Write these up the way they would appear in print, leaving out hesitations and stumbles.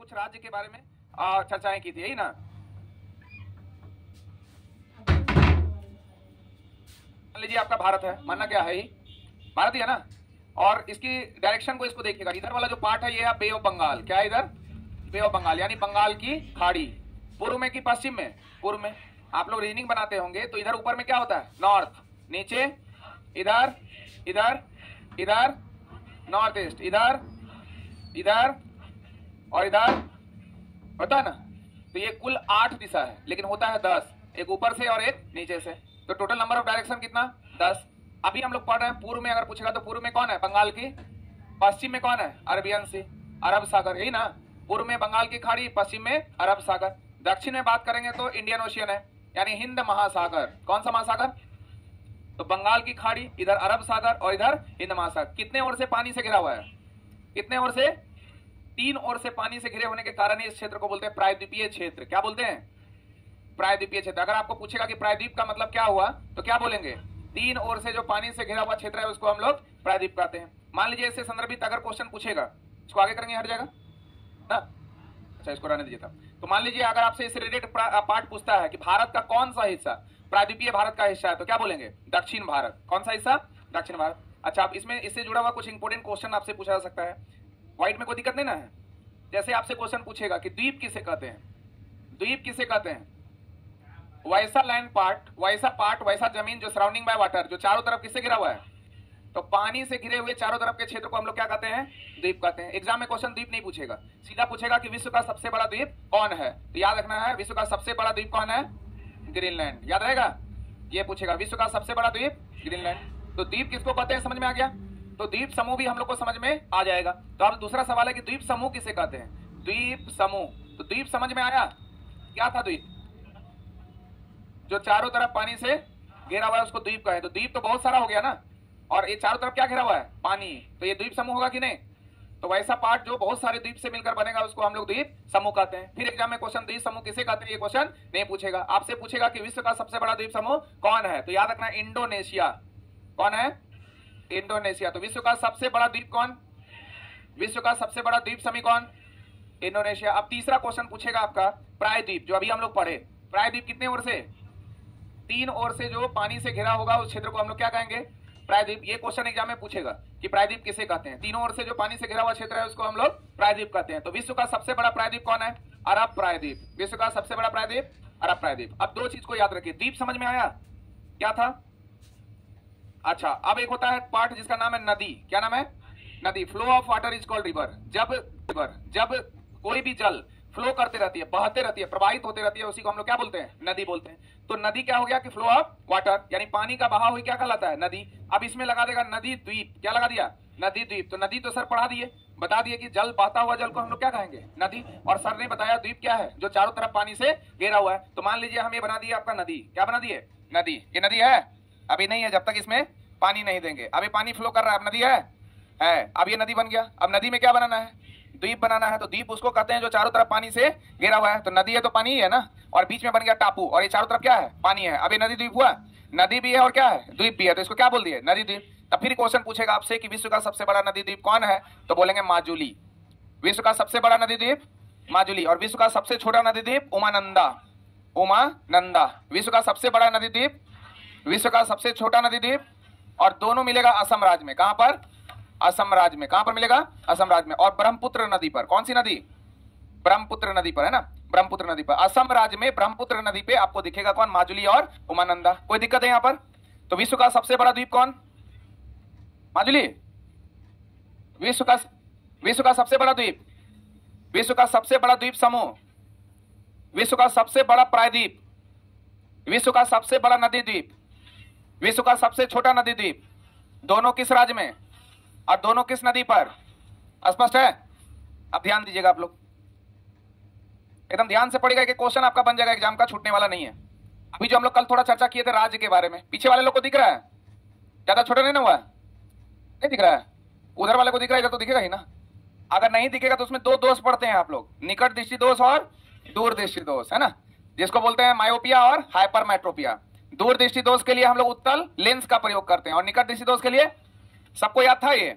कुछ राज्य के बारे में चर्चाएं की थी, यही ना। मान लीजिए आपका भारत है, मानना क्या है, ही भारत ही है ना। और इसकी डायरेक्शन को इसको देखिएगा, इधर वाला जो पार्ट है ये है बे ऑफ बंगाल। क्या है इधर? बे ऑफ बंगाल, यानी बंगाल की खाड़ी। पूर्व में कि पश्चिम में? पूर्व में। आप लोग रीजनिंग बनाते होंगे तो इधर ऊपर में क्या होता है? नॉर्थ। नीचे इधर इधर इधर नॉर्थ ईस्ट, इधर इधर और इधर होता है ना। तो ये कुल 8 दिशा है, लेकिन होता है 10, एक ऊपर से और एक नीचे से। तो टोटल नंबर ऑफ डायरेक्शन कितना? 10। अभी हम लोग पढ़ रहे हैं पूर्व में। अगर पूछेगा तो पूर्व में कौन है? बंगाल की। पश्चिम में कौन है? अरबियन सी, अरब सागर, यही ना। पूर्व में बंगाल की खाड़ी, पश्चिम में अरब सागर। दक्षिण में बात करेंगे तो इंडियन ओशियन है, यानी हिंद महासागर। कौन सा महासागर? तो बंगाल की खाड़ी, इधर अरब सागर और इधर हिंद महासागर। कितने ओर से पानी से घिरा हुआ है? कितने ओर से? 3 ओर से पानी से घिरे होने के कारण इस क्षेत्र को बोलते हैं प्रायद्वीपीय क्षेत्र। क्या बोलते हैं? प्रायद्वीपीय क्षेत्र। अगर आपको पूछेगा कि प्रायद्वीप का मतलब क्या हुआ तो क्या बोलेंगे? 3 ओर से जो पानी से घिरा हुआ क्षेत्र है उसको हम लोग प्रायद्वीप कहते हैं। मान लीजिए इससे संदर्भित अगर क्वेश्चन पूछेगा, इसको आगे करेंगे, हट जाएगा ना। अच्छा, इसको रहने दीजिए था। तो मान लीजिए अगर आपसे इससे रिलेटेड पार्ट पूछता है कि भारत का कौन सा हिस्सा प्रायद्वीपीय भारत का हिस्सा है, तो क्या बोलेंगे? दक्षिण भारत। कौन सा हिस्सा? दक्षिण भारत। अच्छा, आप इसमें इससे जुड़ा हुआ कुछ इंपोर्टेंट क्वेश्चन आपसे पूछा जा सकता है। व्हाइट में कोई दिक्कत नहीं ना है। जैसे आपसे क्वेश्चन पूछेगा कि द्वीप किसे कहते हैं? द्वीप किसे कहते हैं? वैसा लैंड पार्ट, वैसा पार्ट, वैसा जमीन जो सराउंडिंग बाय वाटर, जो चारों तरफ किससे घिरा हुआ है? तो पानी से घिरे हुए चारों तरफ के क्षेत्र को हम लोग क्या कहते हैं? द्वीप कहते हैं। एग्जाम में क्वेश्चन द्वीप नहीं पूछेगा, सीधा पूछेगा कि विश्व का सबसे बड़ा द्वीप कौन है। तो याद रखना है, विश्व का सबसे बड़ा द्वीप कौन है? ग्रीनलैंड। याद रहेगा, ये पूछेगा विश्व का सबसे बड़ा द्वीप ग्रीनलैंड। तो द्वीप किसको कहते हैं? समझ में आ गया। तो द्वीप समूह भी हम लोग को समझ में आ जाएगा। तो अब दूसरा सवाल है कि द्वीप समूह किसे कहते हैं? द्वीप समूह। तो द्वीप समझ में आया, क्या था द्वीप? जो चारों तरफ पानी से घेरा हुआ है उसको द्वीप कहे। तो द्वीप तो बहुत सारा हो गया ना, और ये चारों तरफ क्या घेरा हुआ है? पानी। तो ये द्वीप समूह होगा कि नहीं? तो वैसा पार्ट जो बहुत सारे द्वीप से मिलकर बनेगा उसको हम लोग द्वीप समूह कहते हैं। फिर एग्जाम में क्वेश्चन द्वीप समूह किसे कहते हैं ये क्वेश्चन नहीं पूछेगा। आपसे पूछेगा कि विश्व का सबसे बड़ा द्वीप समूह कौन है, तो याद रखना इंडोनेशिया। कौन है? इंडोनेशिया। तो विश्व का सबसे बड़ा द्वीप कौन? विश्व का सबसे बड़ा द्वीप समूह कौन? इंडोनेशिया। अब तीसरा क्वेश्चन पूछेगा आपका प्रायद्वीप, जो अभी हम लोग पढ़े। प्रायद्वीप कितने ओर से? 3 ओर से जो पानी से घिरा होगा उस क्षेत्र को हम लोग क्या कहेंगे? प्रायद्वीप। ये क्वेश्चन एग्जाम में पूछेगा कि प्रायद्वीप किसे कहते हैं? तीनों ओर से जो पानी से घिरा हुआ क्षेत्र है उसको हम लोग प्रायद्वीप कहते हैं। तो विश्व का सबसे बड़ा प्रायद्वीप कौन है? अरब प्रायद्वीप। विश्व का सबसे बड़ा प्रायद्वीप अरब प्रायद्वीप। अब 2 चीज को याद रखिए। द्वीप समझ में आया, क्या था? अच्छा, अब एक होता है पार्ट जिसका नाम है नदी। क्या नाम है? नदी। Flow of water is called river. जब कोई भी जल फ्लो करते रहती है, बहते रहती है, प्रवाहित होते रहती है, उसी को हम लोग क्या बोलते हैं? नदी बोलते हैं। तो नदी क्या हो गया कि फ्लो ऑफ वाटर, यानी पानी का बहाव ही क्या कहलाता है? नदी। अब इसमें लगा देगा नदी द्वीप। क्या लगा दिया? नदी द्वीप। तो नदी तो सर पढ़ा दिए, बता दिए कि जल, बहता हुआ जल को हम लोग क्या कहेंगे? नदी। और सर ने बताया द्वीप क्या है? जो चारों तरफ पानी से घेरा हुआ है। तो मान लीजिए हम ये बना दिए आपका नदी। क्या बना दिए? नदी। ये नदी है? अभी नहीं है, जब तक इसमें पानी नहीं देंगे। अभी पानी फ्लो कर रहा है, अब नदी है। अब ये नदी बन गया। अब नदी में क्या बनाना है? द्वीप बनाना है। तो द्वीप उसको कहते हैं जो चारों तरफ पानी से घिरा हुआ है। तो नदी है तो पानी ही है ना, और बीच में बन गया टापू, और ये चारों तरफ क्या है? पानी है। अब ये नदी द्वीप हुआ, नदी भी है और क्या है? द्वीप भी है। तो इसको क्या बोल दिए? नदी द्वीप। तब फिर क्वेश्चन पूछेगा आपसे कि विश्व का सबसे बड़ा नदी द्वीप कौन है, तो बोलेंगे माजुली। विश्व का सबसे बड़ा नदी द्वीप माजुली। और विश्व का सबसे छोटा नदी द्वीप उमानंदा। उमानंदा। विश्व का सबसे बड़ा नदी द्वीप, विश्व का सबसे छोटा नदी द्वीप, और दोनों मिलेगा असम राज्य में। कहां पर? असम राज्य में। कहां पर मिलेगा? असम राज्य में। और ब्रह्मपुत्र नदी पर। कौन सी नदी? ब्रह्मपुत्र नदी पर, है ना, ब्रह्मपुत्र नदी पर। असम राज्य में ब्रह्मपुत्र नदी पे आपको दिखेगा कौन? माजुली और उमानंदा। कोई दिक्कत है यहां पर? तो विश्व का सबसे बड़ा द्वीप कौन? माजुली। विश्व का सबसे बड़ा द्वीप, विश्व का सबसे बड़ा द्वीप समूह, विश्व का सबसे बड़ा प्रायद्वीप, विश्व का सबसे बड़ा नदी द्वीप, विश्व का सबसे छोटा नदी द्वीप, दोनों किस राज्य में और दोनों किस नदी पर? स्पष्ट है? अब ध्यान दीजिएगा आप लोग, एकदम ध्यान से पढ़ेगा कि क्वेश्चन आपका बन जाएगा, एग्जाम का छूटने वाला नहीं है। अभी जो हम लोग कल थोड़ा चर्चा किए थे राज्य के बारे में, पीछे वाले लोग को दिख रहा है? ज्यादा छोटा नहीं ना हुआ? नहीं दिख रहा है? उधर वाले को दिख रहा है, इधर तो दिखेगा ही ना। अगर नहीं दिखेगा तो उसमें 2 दोष पढ़ते हैं आप लोग, निकट दृष्टि दोष और दूर दृष्टि दोष, है ना, जिसको बोलते हैं मायोपिया और हाइपरमेट्रोपिया। दूर दृष्टि दोष के लिए हम लोग उत्तल लेंस का प्रयोग करते हैं, और निकट दृष्टि दोष के लिए सबको याद था ये?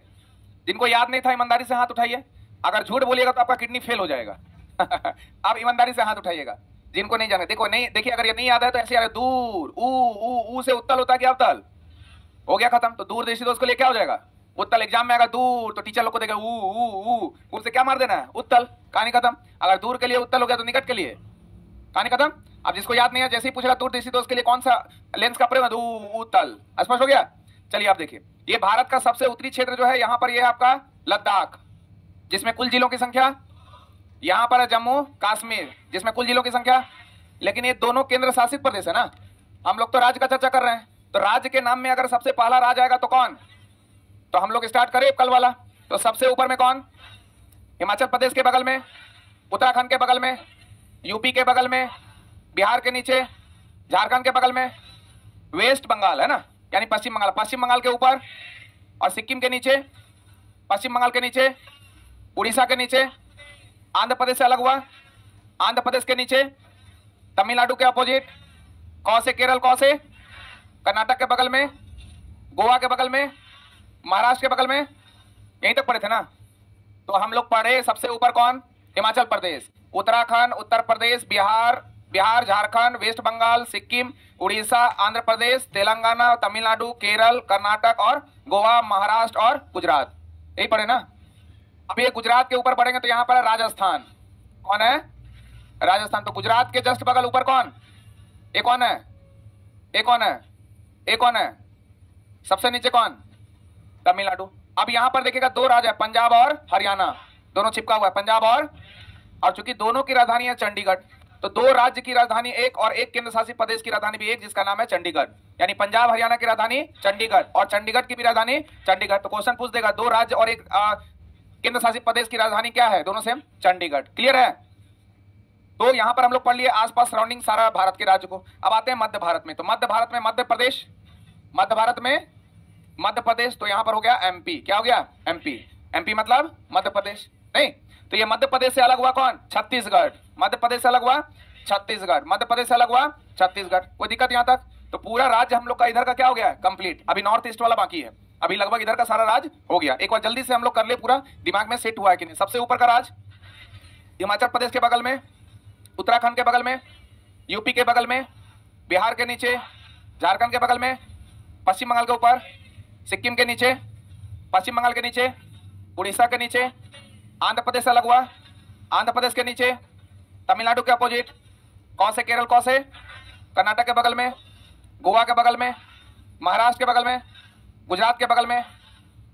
जिनको याद नहीं था ईमानदारी से हाथ उठाइए। अगर झूठ बोलिएगा तो आपका किडनी फेल हो जाएगा। अब ईमानदारी से हाथ उठाइएगा जिनको नहीं जाने। देखो नहीं, देखिए अगर ये नहीं याद है तो ऐसे यार, दूर ऊ से उत्तल होता है क्या? उत्तल हो गया खत्म। तो दूर दृष्टि दोष के लिए क्या हो जाएगा? उत्तल। एग्जाम में अगर दूर तो टीचर लोग को देगा ऊ से क्या मार देना है? उत्तल। कहानी खत्म। अगर दूर के लिए उत्तल हो गया तो निकट के लिए कहानी खत्म। अब जिसको याद नहीं है, जैसे ही पूछ रहा दूर दृष्टि दोष के लिए कौन सा लेंस का प्रयोग है? उत्तल। स्पष्ट हो गया? चलिए आप देखिए, ये भारत का सबसे उत्तरी क्षेत्र जो है यहाँ पर, ये है आपका लद्दाख, जिसमें कुल जिलों की संख्या, यहाँ पर है जम्मू कश्मीर जिसमें कुल जिलों की संख्या। लेकिन ये दोनों केंद्र शासित प्रदेश है ना, हम लोग तो राज्य का चर्चा कर रहे हैं। तो राज्य के नाम में अगर सबसे पहला राज्य आएगा तो कौन? तो हम लोग स्टार्ट करें कल वाला। तो सबसे ऊपर में कौन? हिमाचल प्रदेश के बगल में, उत्तराखंड के बगल में, यूपी के बगल में, बिहार के नीचे, झारखंड के बगल में, वेस्ट बंगाल है ना, यानी पश्चिम बंगाल। पश्चिम बंगाल के ऊपर और सिक्किम के नीचे, पश्चिम बंगाल के नीचे, उड़ीसा के नीचे, आंध्र प्रदेश से अलग हुआ, आंध्र प्रदेश के नीचे, तमिलनाडु के अपोजिट, कौ से केरल, कौ से कर्नाटक के बगल में, गोवा के बगल में, महाराष्ट्र के बगल में, यहीं तक पढ़े थे ना। तो हम लोग पढ़े सबसे ऊपर कौन? हिमाचल प्रदेश, उत्तराखंड, उत्तर प्रदेश, बिहार, झारखंड, वेस्ट बंगाल, सिक्किम, उड़ीसा, आंध्र प्रदेश, तेलंगाना, तमिलनाडु, केरल, कर्नाटक और गोवा, महाराष्ट्र और गुजरात, यही पढ़े ना। अब ये गुजरात के ऊपर बढ़ेंगे तो यहाँ पर है राजस्थान। कौन है? राजस्थान। तो गुजरात के जस्ट बगल ऊपर कौन? ये कौन है? ये कौन है? ये कौन है? सबसे नीचे कौन? तमिलनाडु। अब यहां पर देखिएगा दो राज्य है, पंजाब और हरियाणा, दोनों चिपका हुआ है, पंजाब और चूंकि दोनों की राजधानी है चंडीगढ़, तो दो राज्य की राजधानी एक और एक केंद्र शासित प्रदेश की राजधानी भी एक, जिसका नाम है चंडीगढ़। यानी पंजाब हरियाणा की राजधानी चंडीगढ़ और चंडीगढ़ की भी राजधानी चंडीगढ़। तो क्वेश्चन पूछ देगा दो राज्य और एक केंद्र शासित प्रदेश की राजधानी क्या है? दोनों सेम चंडीगढ़। क्लियर है? तो यहां पर हम लोग पढ़ लिए आसपास सराउंडिंग सारा भारत के राज्य को। अब आते हैं मध्य भारत में। तो मध्य भारत में मध्य प्रदेश, मध्य भारत में मध्य प्रदेश, तो यहां पर हो गया एमपी। क्या हो गया? एमपी। एमपी मतलब मध्य प्रदेश नहीं। तो ये मध्य प्रदेश से अलग हुआ कौन? छत्तीसगढ़। मध्य प्रदेश से अलग हुआ छत्तीसगढ़। मध्य प्रदेश से अलग हुआ छत्तीसगढ़। कोई दिक्कत यहां तक? तो पूरा राज्य हम लोग का इधर का क्या हो गया? कंप्लीट। अभी नॉर्थ ईस्ट वाला बाकी है। अभी लगभग इधर का सारा राज्य हो गया। एक बार जल्दी से हम लोग कर ले, पूरा दिमाग में सेट हुआ है कि नहीं। सबसे ऊपर का राज्य हिमाचल प्रदेश के बगल में, उत्तराखंड के बगल में, यूपी के बगल में, बिहार के नीचे, झारखंड के बगल में, पश्चिम बंगाल के ऊपर, सिक्किम के नीचे, पश्चिम बंगाल के नीचे, उड़ीसा के नीचे, आंध्र प्रदेश से अलग हुआ, आंध्र प्रदेश के नीचे, तमिलनाडु के अपोजिट, कौ से केरल, कौ से कर्नाटक के बगल में, गोवा के बगल में, महाराष्ट्र के बगल में, गुजरात के बगल में,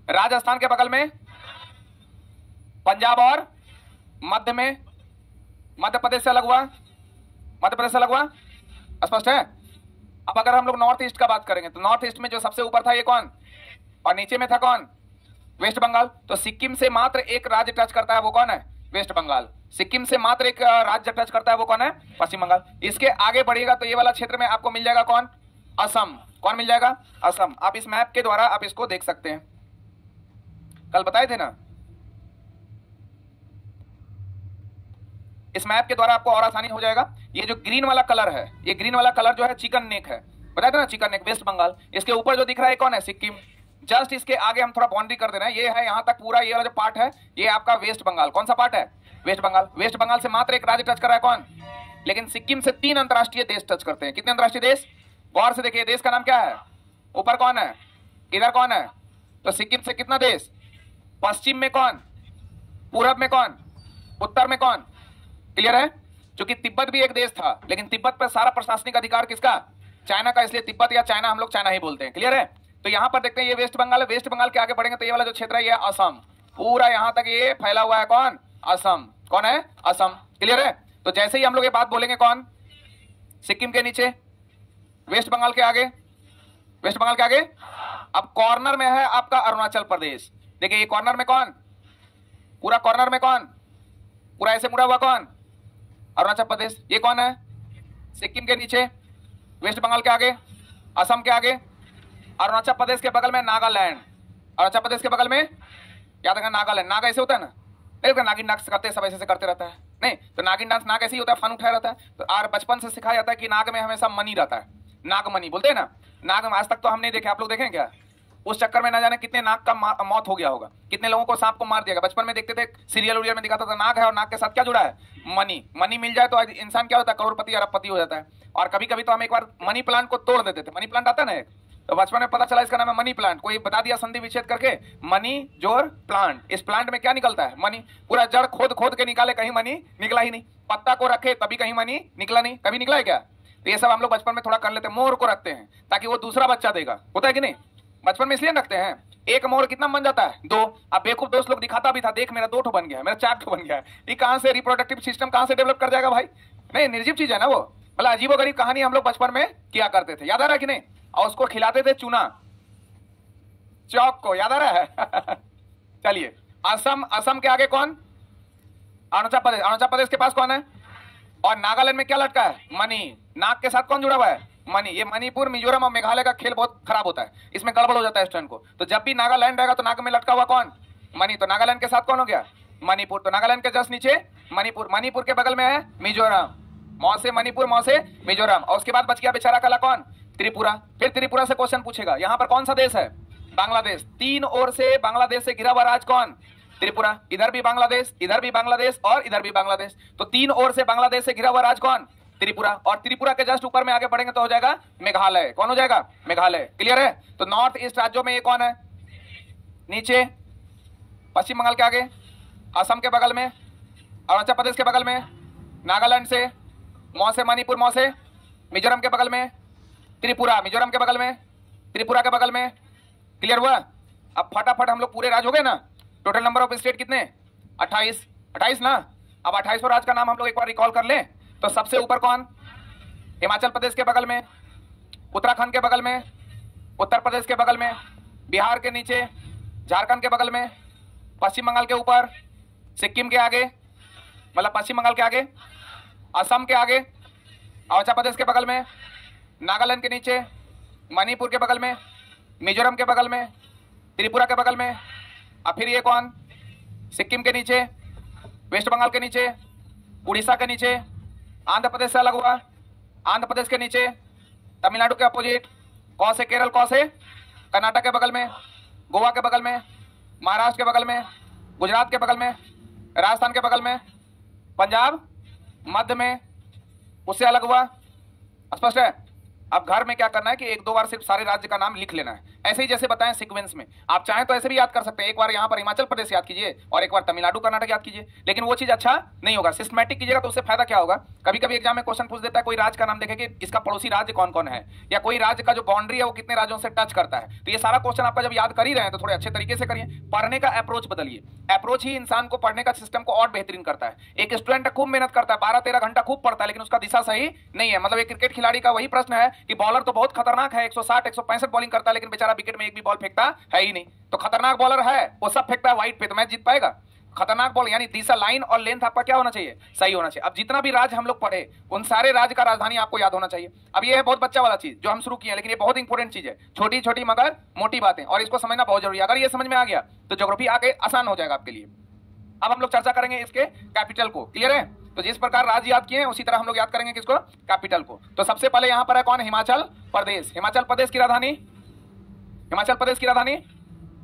राजस्थान के बगल में, पंजाब और मध्य में, मध्य प्रदेश से अलग हुआ, मध्य प्रदेश से अलग हुआ। स्पष्ट है? अब अगर हम लोग नॉर्थ ईस्ट का बात करेंगे तो नॉर्थ ईस्ट में जो सबसे ऊपर था ये कौन और नीचे में था कौन? वेस्ट बंगाल। तो सिक्किम से मात्र एक राज्य टच करता है, वो कौन है? वेस्ट बंगाल। सिक्किम से मात्र एक राज्य टच करता है, वो कौन है? पश्चिम बंगाल। इसके आगे बढ़िएगा तो ये वाला क्षेत्र में आपको मिल जाएगा कौन? असम। कौन मिल जाएगा? असम। आप इस मैप के द्वारा आप इसको देख सकते हैं, कल बताए थे ना। इस मैप के द्वारा आपको और आसानी हो जाएगा। ये जो ग्रीन वाला कलर है, ये ग्रीन वाला कलर जो है चिकन नेक है, बताया था ना, चिकन नेक वेस्ट बंगाल। इसके ऊपर जो दिख रहा है कौन है? सिक्किम। जस्ट इसके आगे हम थोड़ा बाउंड्री कर दे रहे हैं, ये है यहाँ तक पूरा ये वाला जो पार्ट है ये आपका वेस्ट बंगाल। कौन सा पार्ट है? वेस्ट बंगाल। वेस्ट बंगाल से मात्र एक राज्य टच कर रहा है कौन? लेकिन सिक्किम से 3 अंतरराष्ट्रीय देश टच करते हैं। कितने अंतरराष्ट्रीय देश? गौर से देखिए, देश का नाम क्या है? ऊपर कौन है? इधर कौन है? तो सिक्किम से कितना देश? पश्चिम में कौन? पूरब में कौन? उत्तर में कौन? क्लियर है? क्योंकि तिब्बत भी एक देश था, लेकिन तिब्बत पर सारा प्रशासनिक अधिकार किसका? चाइना का, इसलिए तिब्बत या चाइना हम लोग चाइना ही बोलते हैं। क्लियर है? तो यहां पर देखते हैं ये वेस्ट बंगाल है। वेस्ट बंगाल के आगे बढ़ेंगे तो ये वाला जो क्षेत्र है ये असम, पूरा यहां तक ये फैला हुआ है कौन? असम। कौन है? असम। क्लियर है? तो जैसे ही हम लोग ये बात बोलेंगे कौन? सिक्किम के नीचे, वेस्ट बंगाल के आगे, वेस्ट बंगाल के आगे। अब कॉर्नर में है आपका अरुणाचल प्रदेश। देखिए ये कॉर्नर में कौन? पूरा कॉर्नर में कौन? पूरा ऐसे मुड़ा हुआ कौन? अरुणाचल प्रदेश। ये कौन है? सिक्किम के नीचे, वेस्ट बंगाल के आगे, असम के आगे, अरुणाचल प्रदेश के बगल में नागालैंड। अरुणाचल प्रदेश के बगल में याद रखना नागालैंड। नागा ऐसे होता है ना, नहीं नागिन डांस करते हैं सब, ऐसे करते रहता है नहीं। तो नागिन डांस नाग ऐसे ही होता है, फन उठाया रहता है। तो और बचपन से सिखाया जाता है कि नाग में हमेशा मनी रहता है, नागमणि बोलते हैं ना। नाग में आज तक तो हम नहीं देखे, आप लोग देखें क्या? उस चक्कर में ना जाने कितने नाक का मौत हो गया होगा, कितने लोगों को सांप को मार दिया। बचपन में देखते थे सीरियल उरियल में दिखाता था नाक है और नाक के साथ क्या जुड़ा है, मनी। मनी मिल जाए तो इंसान क्या होता है, करोड़पति अरबपति हो जाता है। और कभी कभी तो हम एक बार मनी प्लांट को तोड़ देते थे। मनी प्लांट आता ना, तो बचपन में पता चला इसका नाम है मनी प्लांट। कोई बता दिया संधि विच्छेद करके, मनी जोर प्लांट। इस प्लांट में क्या निकलता है, मनी। पूरा जड़ खोद खोद के निकाले, कहीं मनी निकला ही नहीं। पत्ता को रखे तभी कहीं मनी निकला नहीं, कभी निकला है क्या। तो ये सब हम लोग बचपन में थोड़ा कर लेते हैं। मोर को रखते हैं ताकि वो दूसरा बच्चा देगा, होता है कि नहीं। बचपन में इसलिए रखते हैं। एक मोर कितना बन जाता है, 2। अब बेवकूफ दोस्त लोग दिखाता भी था, देख मेरा 2 बन गया है, मेरा 4 बन गया है। ये कहां से रिप्रोडक्टिव सिस्टम कहां से डेवलप कर जाएगा भाई। नहीं, निर्जीव चीज है ना वो। मतलब अजीबोगरीब कहानी हम लोग बचपन में किया करते थे, याद आ रहा है कि नहीं। और उसको खिलाते थे चूना चौक को, याद आ रहा है। चलिए, असम। असम के आगे कौन, अरुणाचल प्रदेश। अरुणाचल प्रदेश के पास कौन है, और नागालैंड में क्या लटका है, मनी। नाक के साथ कौन जुड़ा हुआ है, मनी। ये मणिपुर, मिजोरम और मेघालय का खेल बहुत खराब होता है, इसमें गड़बड़ हो जाता है स्टूडेंट को। तो जब भी नागालैंड रहेगा तो नाक में लटका हुआ कौन, मनी। तो नागालैंड के साथ कौन हो गया, मणिपुर। तो नागालैंड के जस्ट नीचे मणिपुर। मणिपुर के बगल में है मिजोरम। मौ से मणिपुर, मौ से मिजोरम। और उसके बाद बच गया बेचारा कला कौन, त्रिपुरा। फिर त्रिपुरा से क्वेश्चन पूछेगा, यहां पर कौन सा देश है, बांग्लादेश। 3 ओर से बांग्लादेश से घिरा हुआ राज्य कौन, त्रिपुरा। इधर भी बांग्लादेश, इधर भी बांग्लादेश और इधर भी बांग्लादेश। तो 3 ओर से बांग्लादेश से घिरा हुआ राज्य कौन, त्रिपुरा। और त्रिपुरा के जस्ट ऊपर में आगे बढ़ेंगे तो हो जाएगा मेघालय। कौन हो जाएगा, मेघालय। क्लियर है। तो नॉर्थ ईस्ट राज्यों में ये कौन है, नीचे पश्चिम बंगाल के आगे, असम के बगल में, अरुणाचल प्रदेश के बगल में, नागालैंड से, मौ से मणिपुर, मौ से मिजोरम के बगल में, त्रिपुरा मिजोरम के बगल में, त्रिपुरा के बगल में। क्लियर हुआ। अब फटाफट हम लोग पूरे राज्य हो गए ना। टोटल नंबर ऑफ स्टेट कितने, 28। 28 ना। अब 28 राज्य का नाम हम लोग एक बार रिकॉल कर लें। तो सबसे ऊपर कौन, हिमाचल प्रदेश के बगल में, उत्तराखंड के बगल में, उत्तर प्रदेश के बगल में, बिहार के नीचे, झारखंड के बगल में, पश्चिम बंगाल के ऊपर, सिक्किम के आगे, मतलब पश्चिम बंगाल के आगे, असम के आगे, अरुणाचल प्रदेश के बगल में, नागालैंड के नीचे, मणिपुर के बगल में, मिजोरम के बगल में, त्रिपुरा के बगल में। अब फिर ये कौन, सिक्किम के नीचे, वेस्ट बंगाल के नीचे, उड़ीसा के नीचे, आंध्र प्रदेश से अलग हुआ, आंध्र प्रदेश के नीचे, तमिलनाडु के अपोजिट, कौन से केरल, कौन से कर्नाटक के बगल में, गोवा के बगल में, महाराष्ट्र के बगल में, गुजरात के बगल में, राजस्थान के बगल में, पंजाब मध्य में, उससे अलग हुआ। स्पष्ट है। अब घर में क्या करना है कि 1-2 बार सिर्फ सारे राज्य का नाम लिख लेना है, ऐसे ही जैसे बताएं सीक्वेंस में। आप चाहें तो ऐसे भी याद कर सकते हैं, एक बार यहाँ पर हिमाचल प्रदेश याद कीजिए और एक बार तमिलनाडु कर्नाटक याद कीजिए, लेकिन वो चीज अच्छा नहीं होगा। सिस्टमैटिक कीजिएगा तो उससे फायदा क्या होगा, कभी कभी एग्जाम में क्वेश्चन पूछ देता है, कोई राज्य का नाम देखे कि इसका पड़ोसी राज्य कौन कौन है, या कोई राज्य का जो बाउंड्री है वो कितने राज्यों से टच करता है। तो ये सारा क्वेश्चन आपका जब याद कर ही रहे हैं तो थोड़े अच्छे तरीके से करिए। पढ़ने का अप्रोच बदलिए, अप्रोच ही इंसान को पढ़ने का सिस्टम को और बेहतरीन करता है। एक स्टूडेंट खूब मेहनत करता है, 12-13 घंटा खूब पढ़ता है, लेकिन उसका दिशा सही नहीं है। मतलब एक क्रिकेट खिलाड़ी का वही प्रश्न है कि बॉलर तो बहुत खतरनाक है, 160-165 बॉलिंग करता है, लेकिन बेचारा विकेट में एक भी बॉल फेंकता है ही नहीं। तो खतरनाक बॉलर है, वो सब फेंकता है वाइड पे, तो मैच जीत पाएगा। खतरनाक बॉल यानी दिशा, लाइन और लेंथ आपका क्या होना चाहिए, सही होना चाहिए। अब जितना भी राज्य हम लोग पढ़े उन सारे राज्य का राजधानी आपको याद होना चाहिए। अब ये है बहुत बच्चा वाला चीज जो हम शुरू किए हैं, लेकिन ये बहुत इंपॉर्टेंट चीज है, छोटी छोटी मगर मोटी बातें, और इसको समझना बहुत जरूरी है। अगर ये समझ में आ गया तो ज्योग्राफी आगे आसान हो जाएगा आपके लिए। अब हम लोग चर्चा करेंगे इसके कैपिटल को। क्लियर है। तो जिस प्रकार राज्य याद किए हैं उसी तरह हम लोग याद करेंगे किसको, कैपिटल को। तो सबसे पहले यहां पर है कौन, हिमाचल प्रदेश। हिमाचल प्रदेश की राजधानी, हिमाचल प्रदेश की राजधानी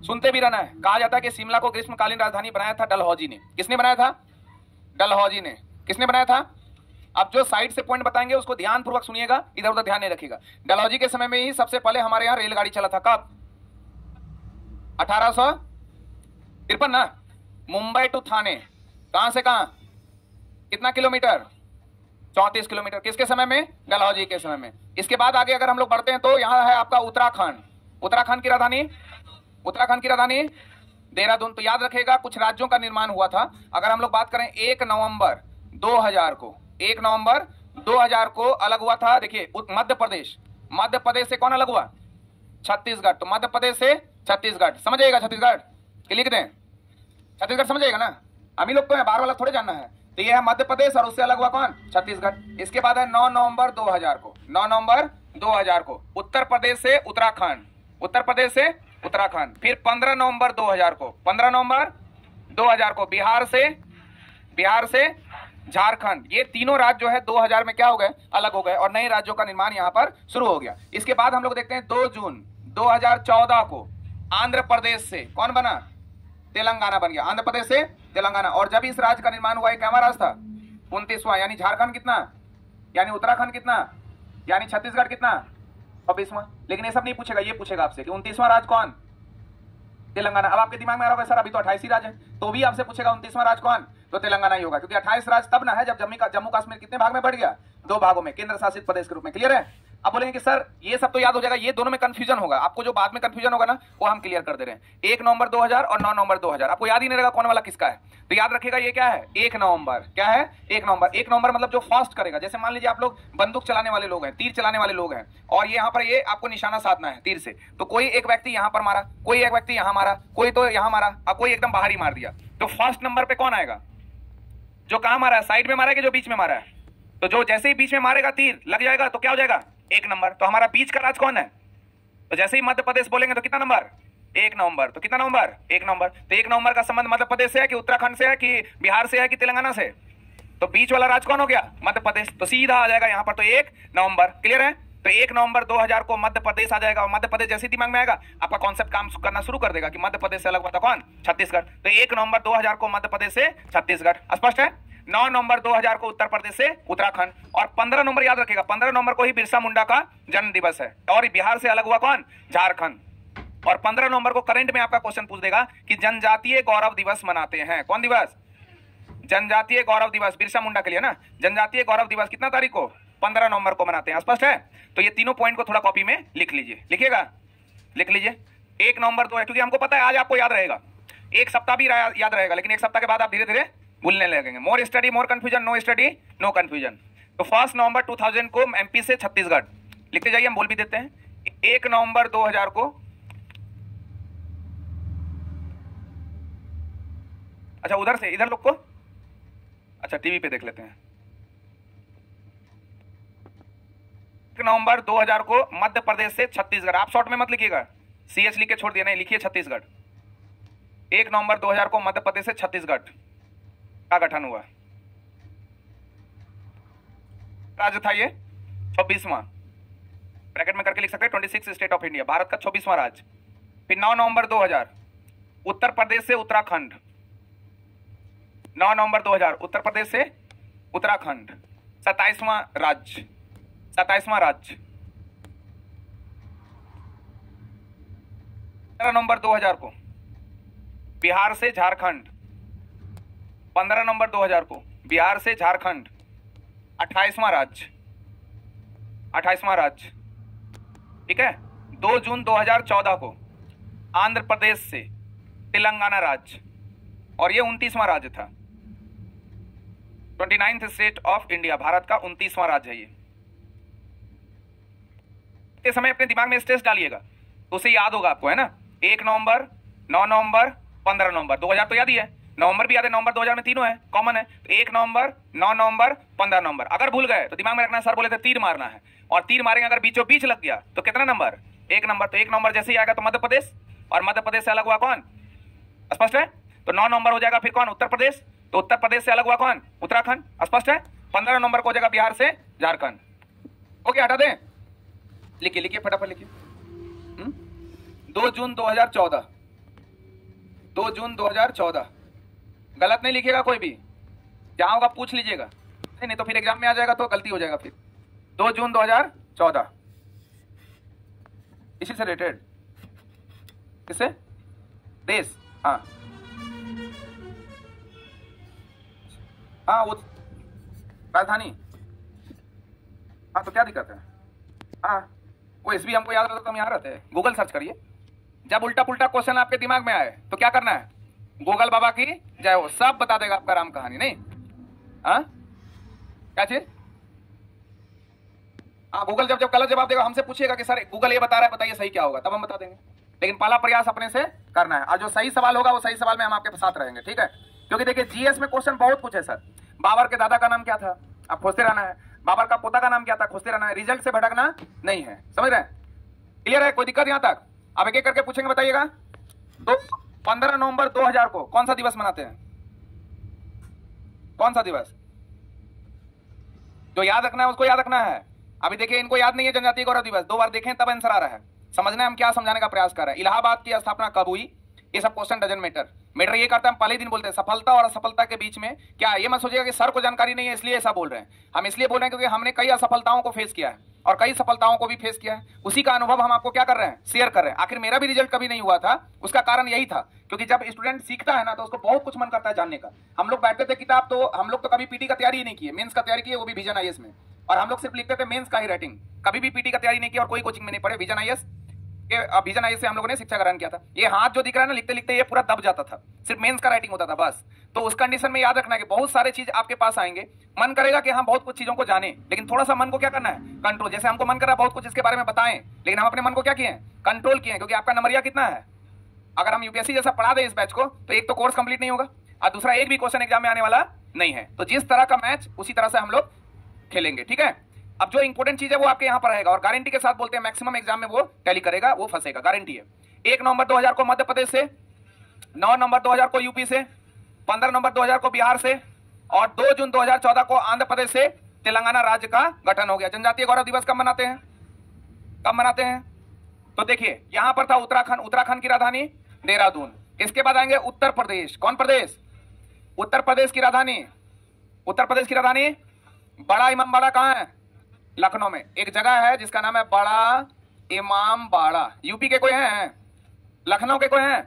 सुनते भी रहना है। कहा जाता है कि शिमला को ग्रीष्मकालीन राजधानी बनाया था डलहौजी ने। किसने बनाया था, डलहौजी ने। किसने बनाया था। अब जो साइड से पॉइंट बताएंगे उसको ध्यान पूर्वक सुनिएगा, इधर उधर ध्यान नहीं रखिएगा। डलहौजी के समय में ही सबसे पहले हमारे यहाँ रेलगाड़ी चला था। कब, 1853 ना। मुंबई टू थाने, कहां से कहां, कितना किलोमीटर, 34 किलोमीटर। किसके समय में, डलहौजी के समय में। इसके बाद आगे अगर हम लोग बढ़ते हैं तो यहाँ है आपका उत्तराखंड। उत्तराखंड की राजधानी, उत्तराखंड की राजधानी देहरादून। तो याद रखिएगा कुछ राज्यों का निर्माण हुआ था। अगर हम लोग बात करें 1 नवंबर 2000 को, 1 नवंबर 2000 को अलग हुआ था। देखिए मध्य प्रदेश, मध्य प्रदेश से कौन अलग हुआ, छत्तीसगढ़। तो मध्य प्रदेश से छत्तीसगढ़, समझिएगा छत्तीसगढ़, लिख दें छत्तीसगढ़, समझिएगा ना। हम ही लोग तो है, बाहर वाला थोड़े जानना है। तो ये है मध्य प्रदेश और उससे अलग हुआ कौन, छत्तीसगढ़। इसके बाद है 9 नवंबर 2000 को, 9 नवंबर 2000 को उत्तर प्रदेश से उत्तराखंड, उत्तर प्रदेश से उत्तराखंड। फिर 15 नवंबर 2000 को, 15 नवंबर 2000 को बिहार से, बिहार से झारखंड। ये तीनों राज्य जो है 2000 में क्या हो गए, अलग हो गए, और नए राज्यों का निर्माण यहाँ पर शुरू हो गया। इसके बाद हम लोग देखते हैं 2 जून 2014 को, आंध्र प्रदेश से कौन बना? तेलंगाना बन गया, आंध्र प्रदेश से तेलंगाना। और जब इस राज्य का निर्माण हुआ, क्या राज्य था? 29वां। यानी झारखंड कितना? यानी उत्तराखंड कितना? यानी छत्तीसगढ़ कितना? 26वां। लेकिन ये सब नहीं पूछेगा, ये पूछेगा आपसे कि 29वां राज्य कौन? तेलंगाना। अब आपके दिमाग में आ रहा होगा सर अभी तो 28 ही राज्य है, तो भी आपसे पूछेगा 29वां राज्य कौन? तो तेलंगाना ही होगा, क्योंकि 28 राज्य तब ना है जब जम्मू कश्मीर कितने भाग में बढ़ गया? 2 भागों में, केंद्र शासित प्रदेश के रूप में। क्लियर है? अब बोलेंगे कि सर ये सब तो याद हो जाएगा, ये दोनों में कंफ्यूजन होगा। आपको जो बाद में कंफ्यूजन होगा ना, वो हम क्लियर कर दे रहे हैं। 1 नवंबर 2000 और 9 नवंबर 2000 आपको याद ही नहीं रहेगा कौन वाला किसका है, तो याद रखिएगा ये क्या है? 1 नवंबर। क्या है? 1 नवंबर। 1 नवंबर मतलब जो फर्स्ट करेगा। जैसे मान लीजिए आप लोग बंदूक चलाने वाले लोग हैं, तीर चलाने वाले लोग हैं, और यहाँ पर ये आपको निशाना साधना है तीर से, तो कोई एक व्यक्ति यहाँ पर मारा, कोई एक व्यक्ति यहाँ मारा, कोई तो यहाँ मारा, अब कोई एकदम बाहर ही मार दिया, तो फर्स्ट नंबर पे कौन आएगा? जो कहां मारा है? साइड में मारा है कि जो बीच में मारा है? तो जो जैसे ही बीच में मारेगा तीर लग जाएगा, तो क्या हो जाएगा? 1 नंबर। तो हमारा बीच का राज्य कौन है? तो जैसे ही मध्य प्रदेश बोलेंगे तो कितना नंबर? 1 नवंबर। तो कितना नवंबर? 1 नवंबर। तो 1 नवंबर का संबंध मध्य प्रदेश से है कि उत्तराखंड से है कि बिहार से है कि तेलंगाना से? तो बीच वाला राज्य कौन हो गया? मध्य प्रदेश। तो सीधा आ जाएगा यहाँ पर, तो 1 नवंबर। क्लियर है? तो 1 नवंबर 2000 को मध्य प्रदेश आ जाएगा, और मध्य प्रदेश जैसे दिमाग में आएगा आपका कॉन्सेप्ट काम करना शुरू कर देगा कि मध्य प्रदेश से अलग हुआ था कौन? छत्तीसगढ़। तो 1 नवंबर 2000 को मध्य प्रदेश से छत्तीसगढ़। स्पष्ट है? 9 नवंबर 2000 को उत्तर प्रदेश से उत्तराखंड। और 15 नवंबर याद रखेगा, 15 नवंबर को ही बिरसा मुंडा का जन्म दिवस है, और बिहार से अलग हुआ कौन? झारखंड। और 15 नवंबर को करंट में आपका क्वेश्चन पूछ देगा कि जनजातीय गौरव दिवस मनाते हैं। कौन दिवस? जनजातीय गौरव दिवस, बिरसा मुंडा के लिए ना। जनजातीय गौरव दिवस कितना तारीख को? 15 नवंबर को मनाते हैं। स्पष्ट है? तो ये तीनों पॉइंट को थोड़ा कॉपी में लिख लीजिए, लिखिएगा, लिख लीजिए। 1 नवंबर 2 है, क्योंकि हमको पता है आज आपको याद रहेगा, एक सप्ताह भी याद रहेगा, लेकिन एक सप्ताह के बाद आप धीरे धीरे भूलने लगेंगे। More study more confusion, no study no confusion. तो 1 नवंबर 2000 को एमपी से छत्तीसगढ़ लिखते जाइए, हम बोल भी देते हैं। 1 नवंबर 2000 को, अच्छा उधर से इधर लोग को, अच्छा टीवी पे देख लेते हैं। 1 नवंबर 2000 को मध्य प्रदेश से छत्तीसगढ़, आप शॉर्ट में मत लिखिएगा, सीएच लिख के छोड़ दिया, नहीं लिखिए छत्तीसगढ़। 1 नवंबर 2000 को मध्य प्रदेश से छत्तीसगढ़ का गठन हुआ। राज्य था ये 26वां, ब्रैकेट में करके लिख सकते हैं 26 स्टेट ऑफ इंडिया, भारत का 26वां राज्य। फिर 9 नवंबर 2000 उत्तर प्रदेश से उत्तराखंड। 9 नवंबर 2000 उत्तर प्रदेश से उत्तराखंड 27वां राज्य, 27वां राज्य। 15 नवंबर 2000 को बिहार से झारखंड, 15 नवंबर 2000 को बिहार से झारखंड 28वां राज्य, 28वां राज्य। ठीक है। 2 जून 2014 को आंध्र प्रदेश से तेलंगाना राज्य, और ये 29वां राज्य था। 29th state of India, Bharat का 29वां राज्य है ये। इस समय अपने दिमाग में स्ट्रेस डालिएगा तो उसे याद होगा आपको, है ना। 1 नवंबर, 9 नवंबर, 15 नवंबर। 2000 तो याद ही है, नवंबर भी याद है, नवंबर 2000 में तीनों है, कॉमन है। तो 1 नवंबर, 9 नवंबर, 15 नवंबर। अगर भूल गए तो दिमाग में रखना, सर बोले थे तीर मारना है, और तीर मारेंगे अगर बीचों बीच लग गया तो कितना नंबर? 1 नंबर। तो 1 नंबर जैसे ही आएगा तो मध्य प्रदेश, और मध्य प्रदेश से अलग हुआ कौन? स्पष्ट है। तो 9 नंबर हो जाएगा फिर कौन? उत्तर प्रदेश। तो उत्तर प्रदेश से अलग हुआ कौन? उत्तराखंड। स्पष्ट है। 15 नंबर को हो जाएगा बिहार से झारखंड। ओके, हटा दें, लिखिए लिखिए फटाफट लिखिए। 2 जून 2014, 2 जून 2014। गलत नहीं लिखिएगा कोई भी, जहां होगा पूछ लीजिएगा, नहीं तो फिर एग्जाम में आ जाएगा तो गलती हो जाएगा फिर। 2 जून 2014 इसी से रिलेटेड, किससे? देश, हाँ हाँ, वो राजधानी, हाँ तो क्या दिक्कत है? हाँ वो इस भी हमको याद रहता तो हम यहाँ रहते हैं। गूगल सर्च करिए, जब उल्टा पुल्टा क्वेश्चन आपके दिमाग में आए तो क्या करना है? गूगल बाबा की जय हो, सब बता देगा आपका राम कहानी। नहीं हाँ, क्या चीज? हाँ, गूगल जब गलत जवाब देगा हमसे पूछिएगा कि सर गूगल ये बता रहा है, बताइए सही क्या होगा, तब हम बता देंगे। लेकिन पहला प्रयास अपने से करना है, और जो सही सवाल होगा वो सही सवाल में हम आपके साथ रहेंगे, ठीक है। क्योंकि देखिए जीएस में क्वेश्चन बहुत कुछ है सर। बाबर के दादा का नाम क्या था, आप खोजते रहना है। बाबर का पोता का नाम क्या था, खोजते रहना है। रिजल्ट से भटकना नहीं है, समझ रहे हैं? क्लियर है? कोई दिक्कत यहां तक? आप एक एक करके पूछेंगे, बताइएगा। तो 15 नवंबर 2000 को कौन सा दिवस मनाते हैं? कौन सा दिवस? जो याद रखना है उसको याद रखना है। अभी देखिए इनको याद नहीं है जनजातीय गौरव दिवस, 2 बार देखें तब आंसर आ रहा है। समझना है हम क्या समझाने का प्रयास कर रहे हैं। इलाहाबाद की स्थापना कब हुई, ये सब क्वेश्चन डजंट मैटर। मैटर ये करता है, हम पहले ही दिन बोलते हैं सफलता और असफलता के बीच में क्या है। ये मत सोचिएगा कि सर को जानकारी नहीं है इसलिए ऐसा बोल रहे हैं। हम इसलिए बोल रहे हैं क्योंकि हमने कई असफलताओं को फेस किया है और कई सफलताओं को भी फेस किया है। उसी का अनुभव हम आपको क्या कर रहे हैं, शेयर कर रहे हैं। आखिर मेरा भी रिजल्ट कभी नहीं हुआ था, उसका कारण यही था क्योंकि जब स्टूडेंट सीखता है ना तो उसको बहुत कुछ मन करता है जानने का। हम लोग बैठते थे किताब, तो हम लोग तो कभी पीटी का तैयारी ही नहीं किए, मेंस का तैयारी किए, वो भी विजन आईएएस में। और हम लोग सिर्फ लिखते थे मेंस का ही राइटिंग, कभी भी पीटी का तैयारी नहीं किया और कोई कोचिंग में नहीं पढ़े। विजन आईएएस विजन आईएएस से हम लोगों ने शिक्षा ग्रहण किया था। ये हाथ जो दिख रहा है ना, लिखते लिखते ये पूरा दब जाता था, सिर्फ मेंस का राइटिंग होता था बस। तो उस कंडीशन में याद रखना है कि बहुत सारे चीज आपके पास आएंगे, मन करेगा कि हम बहुत कुछ चीजों को जाने, लेकिन थोड़ा सा मन को क्या करना है, कंट्रोल। जैसे हमको मन कर रहा है बहुत कुछ इसके बारे में बताएं, लेकिन हम अपने मन को क्या किए, कंट्रोल किए, क्योंकि आपका नंबरिया कितना है। अगर हम यूपीएससी जैसा पढ़ा दे इस बैच को तो एक तो कोर्स कंप्लीट नहीं होगा और दूसरा एक भी क्वेश्चन एग्जाम में आने वाला नहीं है। तो जिस तरह का मैच उसी तरह से हम लोग खेलेंगे, ठीक है। अब जो इंपॉर्टेंट चीज है वो आपके यहाँ पर रहेगा और गारंटी के साथ बोलते हैं मैक्सिमम एग्जाम में वो टैली करेगा, वो फंसेगा, गारंटी है। 1 नवंबर 2000 को मध्य प्रदेश से, 9 नवंबर 2000 को यूपी से, 15 नवंबर 2000 को बिहार से और 2 जून 2014 को आंध्र प्रदेश से तेलंगाना राज्य का गठन हो गया। जनजातीय गौरव दिवस कब मनाते हैं, कब मनाते हैं? तो देखिए यहां पर था उत्तराखंड, उत्तराखंड की राजधानी देहरादून। इसके बाद आएंगे उत्तर प्रदेश। कौन प्रदेश? उत्तर प्रदेश की राजधानी, उत्तर प्रदेश की राजधानी बड़ा इमामबाड़ा कहां है? लखनऊ में। एक जगह है जिसका नाम है बड़ा इमामबाड़ा। यूपी के कोई हैं? लखनऊ के कोई हैं?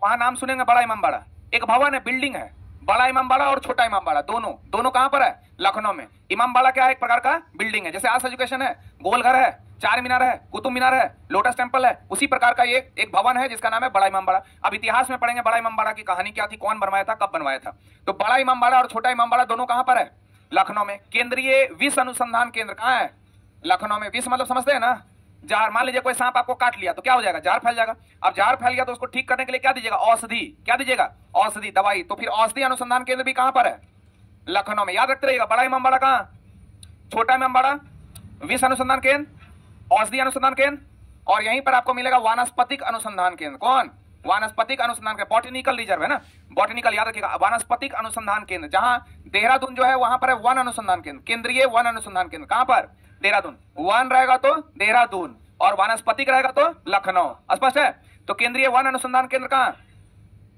वहां नाम सुनेंगे बड़ा इमामबाड़ा। एक भवन है, बिल्डिंग है, बड़ा इमामबाड़ा और छोटा इमामबाड़ा, दोनों कहां पर है? लखनऊ में। इमामबाड़ा क्या है? एक प्रकार का बिल्डिंग है। जैसे आज एजुकेशन है, गोल घर है, चार मीनार है, कुतुब मीनार है, लोटस टेंपल है, उसी प्रकार का ये एक भवन है जिसका नाम है बड़ा इमामबाड़ा। अब इतिहास में पढ़ेंगे बड़ा इमामबाड़ा की कहानी क्या थी, कौन बनवाया था, कब बनवाया था। तो बड़ा इमामबाड़ा और छोटा इमामबाड़ा दोनों कहां पर है? लखनऊ में। केंद्रीय विष अनुसंधान केंद्र कहां है? लखनऊ में। विष मतलब समझते हैं ना, जार। मान लीजिए कोई सांप आपको काट लिया तो क्या हो जाएगा? जार फैल जाएगा। अब जार फैल गया तो उसको ठीक करने के लिए क्या दीजिएगा? औषधि। क्या दीजिएगा? औषधि, दवाई। तो फिर औषधि अनुसंधान केंद्र भी कहां पर है? लखनऊ में। याद रखते रहिएगा, बड़ा इमामबाड़ा कहां, छोटा इमामबाड़ा, विष अनुसंधान केंद्र, औषधि अनुसंधान केंद्र, और यहीं पर आपको मिलेगा वानस्पतिक अनुसंधान केंद्र। कौन? वानस्पतिक अनुसंधान केंद्र, बॉटनिकल रिजर्व है ना, बॉटनिकल। याद रखिएगा, वानस्पतिक अनुसंधान केंद्र। जहां देहरादून जो है वहां पर है वन अनुसंधान केंद्र, केंद्रीय वन अनुसंधान केंद्र। कहां पर? देहरादून। वन रहेगा तो देहरादून और वानस्पतिक रहेगा तो लखनऊ। स्पष्ट है? तो केंद्रीय वन अनुसंधान केंद्र कहां?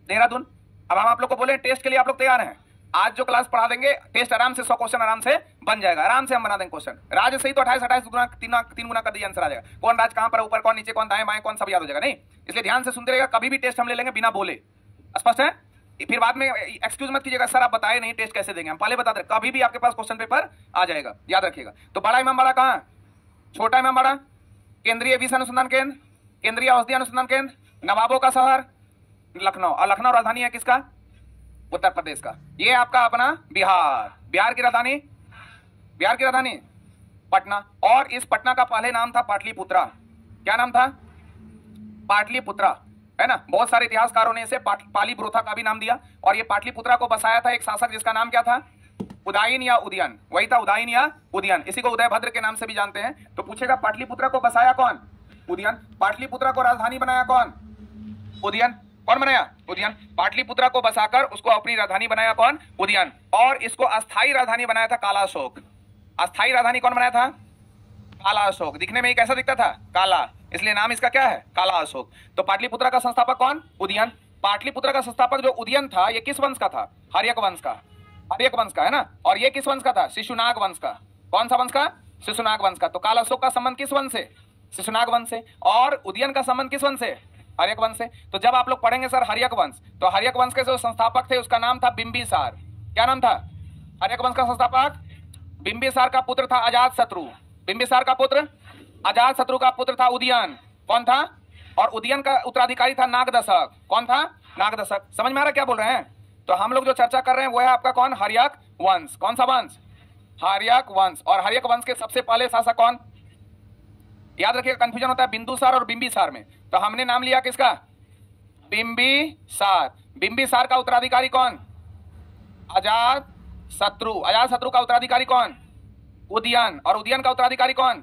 देहरादून। अब हम आप लोग को बोले टेस्ट के लिए आप लोग तैयार हैं? आज जो क्लास पढ़ा देंगे, टेस्ट आराम से 100 क्वेश्चन आराम से बन जाएगा, आराम से हम बना देंगे क्वेश्चन। राज सही तो 28 गुना 3 गुना कर दीजिए, आंसर आ जाएगा। कौन राज कहां पर, ऊपर कौन, नीचे कौन, दाएं बाएं कौन, सब याद हो जाएगा। नहीं, इसलिए ध्यान से सुनते रहेगा, कभी भी टेस्ट हम ले लेंगे बिना बोले। स्पष्ट है? फिर बाद में एक्सक्यूज मत कीजिएगा, सर आप बताए नहीं टेस्ट कैसे देंगे। हम पहले बता रहे, कभी भी आपके पास क्वेश्चन पेपर आ जाएगा, याद रखिएगा। तो बड़ा इमामबाड़ा कहां, छोटा इमामबाड़ा, केंद्रीय विष अनुसंधान केंद्र, केंद्रीय औषधि अनुसंधान केंद्र, नवाबों का शहर लखनऊ। और लखनऊ राजधानी है किसका? उत्तर प्रदेश का। ये आपका अपना बिहार। बिहार की राजधानी, बिहार की राजधानी पटना। और इस पटना का पहले नाम था पाटलिपुत्रा। क्या नाम था? पाटलिपुत्रा, है ना। बहुत सारे इतिहासकारों ने इसे पालीब्रोथा का भी नाम दिया। और ये पाटलिपुत्रा को बसाया था एक शासक जिसका नाम क्या था? उदयन या उदयन, वही था, उदयन या उदयन। इसी को उदयभद्र के नाम से भी जानते हैं। तो पूछेगा पाटलिपुत्रा को बसाया कौन? उदयन। पाटलिपुत्रा को राजधानी बनाया कौन? उदयन। कौन बनाया? उदयन। पाटलिपुत्रा को बसाकर उसको अपनी राजधानी बनाया कौन? उदयन। और इसको अस्थायी राजधानी बनाया था काला अशोक। अस्थायी राजधानी कौन बनाया था? काला अशोक। दिखने में ही कैसा दिखता था? काला, इसलिए नाम इसका क्या है? काला अशोक। तो पाटलिपुत्रा का संस्थापक कौन? उदयन। पाटलिपुत्रा का संस्थापक जो उदयन था, ये किस वंश का था? हर्यक वंश का। हर्यक वंश का, है ना। और ये किस वंश का था? शिशुनाग वंश का। कौन सा वंश का? शिशुनाग वंश का। तो काला अशोक का संबंध किस वंश से? शिशुनाग वंश से। और उदयन का संबंध किस वंश से? हर्यक वंश से। तो जब आप लोग पढ़ेंगे सर हर्यक वंश, तो हर्यक वंश के जो संस्थापक थे उसका नाम था बिंबिसार। क्या नाम था? हर्यक वंश का संस्थापक बिंबिसार का पुत्र था अजातशत्रु। बिंबिसार का पुत्र, अजातशत्रु का पुत्र था उदयन। कौन था? और उदयन का उत्तराधिकारी था नागदशक। कौन था? नागदशक। समझ में आ रहा क्या बोल रहे हैं? तो हम लोग जो चर्चा कर रहे हैं वो है आपका कौन? हर्यक वंश। कौन सा वंश? हर्यक वंश। और हर्यक वंश के सबसे पहले शासक कौन? याद रखिएगा, कंफ्यूजन होता है बिंदुसार और बिंबिसार में। तो हमने नाम लिया किसका? बिंबिसार। बिंबिसार का उत्तराधिकारी कौन? अजातशत्रु। अजातशत्रु का उत्तराधिकारी कौन? उदयन। और उदयन का उत्तराधिकारी कौन?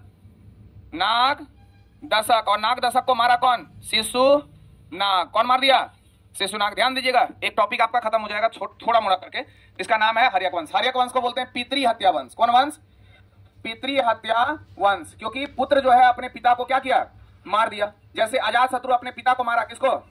नागदशक। और नागदशक को मारा कौन? शिशुनाग। कौन मार दिया? शिशुनाग। ध्यान दीजिएगा, एक टॉपिक आपका खत्म हो जाएगा थोड़ा मोड़ा करके। इसका नाम है हर्यक वंश। हर्यक वंश को बोलते हैं पितृ हत्या वंश। कौन वंश? पितृ हत्या वंश। क्योंकि पुत्र जो है अपने पिता को क्या किया? मार दिया। जैसे अजातशत्रु अपने पिता को मारा, किसको?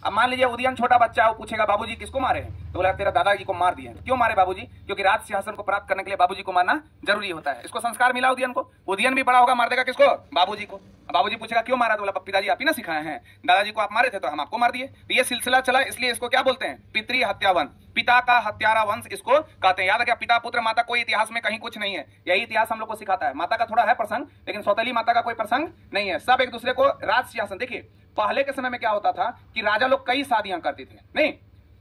अब मान लीजिए उदयन छोटा बच्चा है, वो पूछेगा बाबूजी किसको मारे हैं, तो बोला तेरा दादाजी को मार दिए। क्यों मारे बाबूजी? क्योंकि राज सिंहासन को प्राप्त करने के लिए बाबूजी को मारना जरूरी होता है। इसको संस्कार मिला उदयन को, उदयन भी बड़ा होगा मार देगा किसको? बाबूजी को। बाबूजी पूछेगा क्यों मारा, तो बोला पिताजी आप ही ना सिखाए हैं, दादाजी को आप मारे थे तो हम आपको मार दिए। तो ये सिलसिला चला, इसलिए इसको क्या बोलते हैं? पितृ हत्या वंश, पिता का हत्यारा वंश इसको कहते हैं। याद रखिए, पिता पुत्र माता कोई इतिहास में कहीं कुछ नहीं है, यही इतिहास हम लोग को सिखाता है। माता का थोड़ा है प्रसंग, लेकिन सौतेली माता का कोई प्रसंग नहीं है। सब एक दूसरे को राज सिंहासन। देखिए पहले के समय में क्या होता था कि राजा लोग कई शादियां करते थे, नहीं,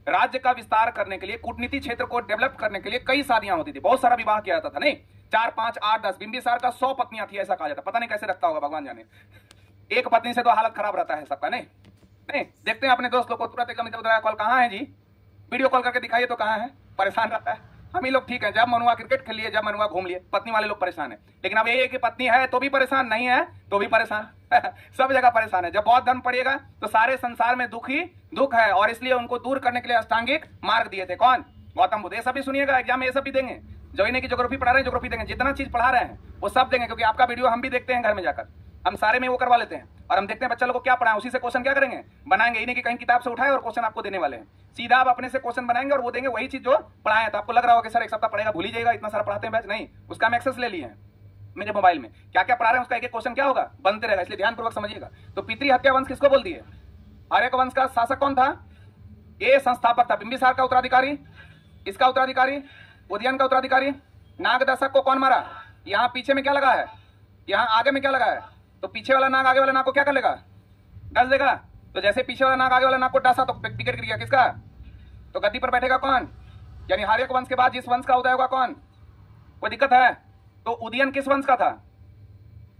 राज्य का विस्तार करने के लिए, कूटनीति क्षेत्र को डेवलप करने के लिए कई शादियां होती थी, बहुत सारा विवाह किया जाता था, नहीं, 4, 5, 8, 10। बिंबिसार का 100 पत्नियां थी, ऐसा कहा जाता। पता नहीं कैसे रखता होगा, भगवान जाने। एक पत्नी से तो हालत खराब रहता है सबका, नहीं नहीं। देखते हैं अपने दोस्त लोग को तुरंत एकदम इधर कॉल, कहाँ है जी, वीडियो कॉल करके दिखाइए तो कहाँ है, परेशान रहता है। हम ही लोग ठीक है, जब मन हुआ क्रिकेट खेल लिए, जब मन हुआ घूम लिए। पत्नी वाले लोग परेशान है, लेकिन अब ये कि पत्नी है तो भी परेशान, नहीं है तो भी परेशान सब जगह परेशान है। जब बहुत धन पड़ेगा तो सारे संसार में दुख ही दुख है, और इसलिए उनको दूर करने के लिए अष्टांगिक मार्ग दिए थे। कौन? गौतम बुद्ध। ये सब भी सुनिएगा, एग्जाम में ये सब भी देंगे। जो इन्हें की ज्योग्राफी पढ़ा रहे हैं, ज्योग्राफी देंगे, जितना चीज पढ़ा रहे हैं वो सब देंगे, क्योंकि आपका वीडियो हम भी देखते हैं घर में जाकर, हम सारे में वो करवा लेते हैं, और हम देखते हैं बच्चा लोग को क्या पढ़ाएं, उसी से क्वेश्चन क्या करेंगे, बनाएंगे। इन्हीं की कहीं किताब से उठाए और क्वेश्चन आपको देने वाले हैं। सीधा आप अपने से क्वेश्चन बनाएंगे और वो देंगे वही चीज जो पढ़ाए। तो आपको लग रहा होगा कि सर एक सप्ताह पढ़ेगा भूल ही जाएगा, इतना सारा पढ़ाते हैं बैच, नहीं, उसका हम एक्सेस ले लिए हैं मेरे मोबाइल में। क्या क्या पढ़ा रहे हैं उसका एक एक क्वेश्चन क्या होगा, बनते रहेगा, इसलिए ध्यानपूर्वक समझिएगा। तो पितृ हत्या वंश किसको बोल दिए? आर्यक वंश का शासक कौन था? ये संस्थापक था। बिंबिसार का उत्तराधिकारी, इसका उत्तराधिकारी, उदयन का उत्तराधिकारी। नागदशक को कौन मारा? यहाँ पीछे में क्या लगा है, यहाँ आगे में क्या लगा है, तो पीछे वाला नाग आगे वाला नाग को क्या कर लेगा? डस देगा। तो जैसे पीछे वाला नाग आगे वाला नाग को डसा तो टिकट गिर गया, किसका? तो गद्दी पर बैठेगा कौन? यानी आर्यक वंश के बाद जिस वंश का उदय होगा कौन? कोई दिक्कत है? तो उदयन किस वंश का था?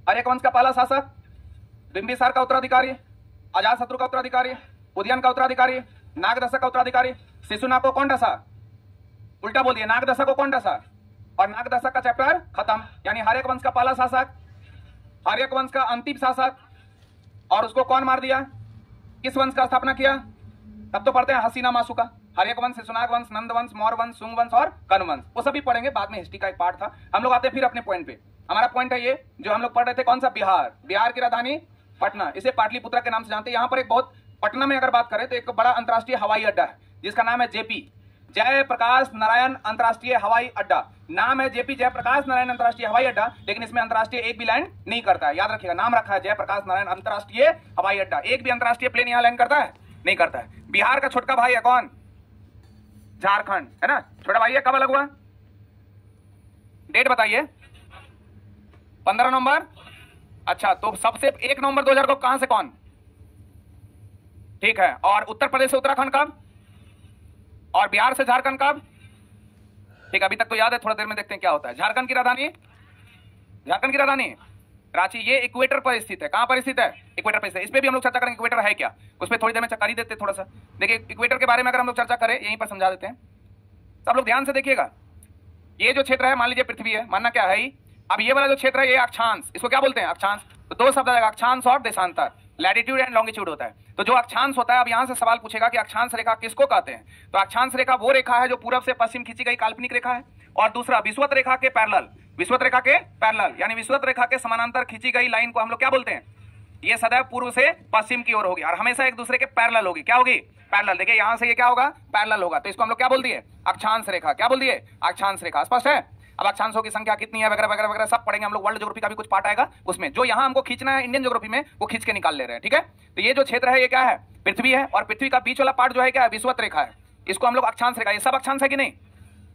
आर्यक वंश का पहला शासक, बिंबिसार का उत्तराधिकारी, अजातशत्रु का उत्तराधिकारी, उदयन का उत्तराधिकारी, नागदशक का उत्तराधिकारी। शिशुनाग को कौन डसा? उल्टा बोल दिया, नागदशक को कौन डसा? और नागदशक का चैप्टर खत्म। यानी आर्यक वंश का पहला शासक, आर्यक वंश का अंतिम शासक, और उसको कौन मार दिया? किस वंश का स्थापना किया? तब तो पढ़ते हैं हसीना मासुका। आर्यक वंश, शिशुनाग वंश, नंद वंश, मौर्य वंश, शुंग वंश और कर्ण वंश। वो सभी पढ़ेंगे बाद में, हिस्ट्री का एक पार्ट था। हम लोग आते हैं फिर अपने पॉइंट पे। हमारा पॉइंट है ये जो हम लोग पढ़ रहे थे, कौन सा? बिहार। बिहार की राजधानी पटना, इसे पाटलिपुत्रा के नाम से जानते हैं। यहाँ पर एक बहुत, पटना में अगर बात करें तो एक बड़ा अंतर्राष्ट्रीय हवाई अड्डा है जिसका नाम है जेपी, जयप्रकाश नारायण अंतर्राष्ट्रीय हवाई अड्डा। नाम है जेपी, जयप्रकाश नारायण अंतर्राष्ट्रीय हवाई अड्डा, लेकिन इसमें अंतर्राष्ट्रीय एक भी लैंड नहीं करता है। याद रखिएगा, नाम रखा है जयप्रकाश नारायण अंतर्राष्ट्रीय हवाई अड्डा। एक भी अंतर्राष्ट्रीय प्लेन यहाँ लैंड करता है? नहीं करता है। बिहार का छोटका भाई है कौन? झारखंड, है ना, छोटा भाई है। कब अलग हुआ? डेट बताइए। 15 नवंबर। अच्छा, तो सबसे 1 नवंबर 2000 को कहां से कौन? ठीक है। और उत्तर प्रदेश से उत्तराखंड कब? और बिहार से झारखंड कब? ठीक, अभी तक तो याद है, थोड़ा देर में देखते हैं क्या होता है। झारखंड की राजधानी, झारखंड की राजधानी रांची। ये इक्वेटर पर स्थित है। कहां पर स्थित है? इक्वेटर पर स्थित है। इस पे भी हम लोग चर्चा करेंगे, इक्वेटर है क्या, उस पर थोड़ी देर में कर ही देते थोड़ा सा। देखिए इक्वेटर के बारे में अगर हम लोग चर्चा करें, यहीं पर समझा देते हैं। सब लोग ध्यान से देखिएगा। ये जो क्षेत्र है, मान लीजिए पृथ्वी है, मानना क्या है ही। अब ये वाला जो क्षेत्र है, ये अक्षांश, इसको क्या बोलते हैं? अक्षांश। तो 2 शब्द आएगा, अक्षांश और देशांतर। लैटिट्यूड एंड लॉन्गिट्यूड होता है। तो जो अक्षांश होता है, अब यहां से सवाल पूछेगा कि अक्षांश रेखा किसको कहते हैं? तो अक्षांश रेखा वो रेखा है जो पूरब से पश्चिम खींची गई काल्पनिक रेखा है। और दूसरा विषुवत रेखा के पैरेलल, विषुवत रेखा के पैरेलल यानी विषुवत रेखा के समानांतर खींची गई लाइन को हम लोग क्या बोलते हैं? ये सदैव पूर्व से पश्चिम की ओर होगी और हमेशा एक दूसरे के पैरेलल होगी। क्या होगी? पैरेलल। देखिए यहां से ये क्या होगा? पैरेलल होगा। तो इसको हम लोग क्या बोल दिए? अक्षांश रेखा। क्या बोल दिए? अक्षांश रेखा। स्पष्ट है? अब अक्षांशों की संख्या कितनी है वगैरह वगैरह वगैरह सब पढ़ेंगे हम लोग। वर्ल्ड ज्योग्राफी का भी कुछ पार्ट आएगा उसमें। जो यहाँ हमको खींचना है इंडियन ज्योग्राफी में, वो खींच के निकाल ले रहे हैं। ठीक है। तो ये जो क्षेत्र है ये क्या है? पृथ्वी है। और पृथ्वी का बीच वाला पार्ट जो है क्या है? विषुवत रेखा है। इसको हम लोग अक्षांश रेखा। ये सब अक्षांश है कि नहीं?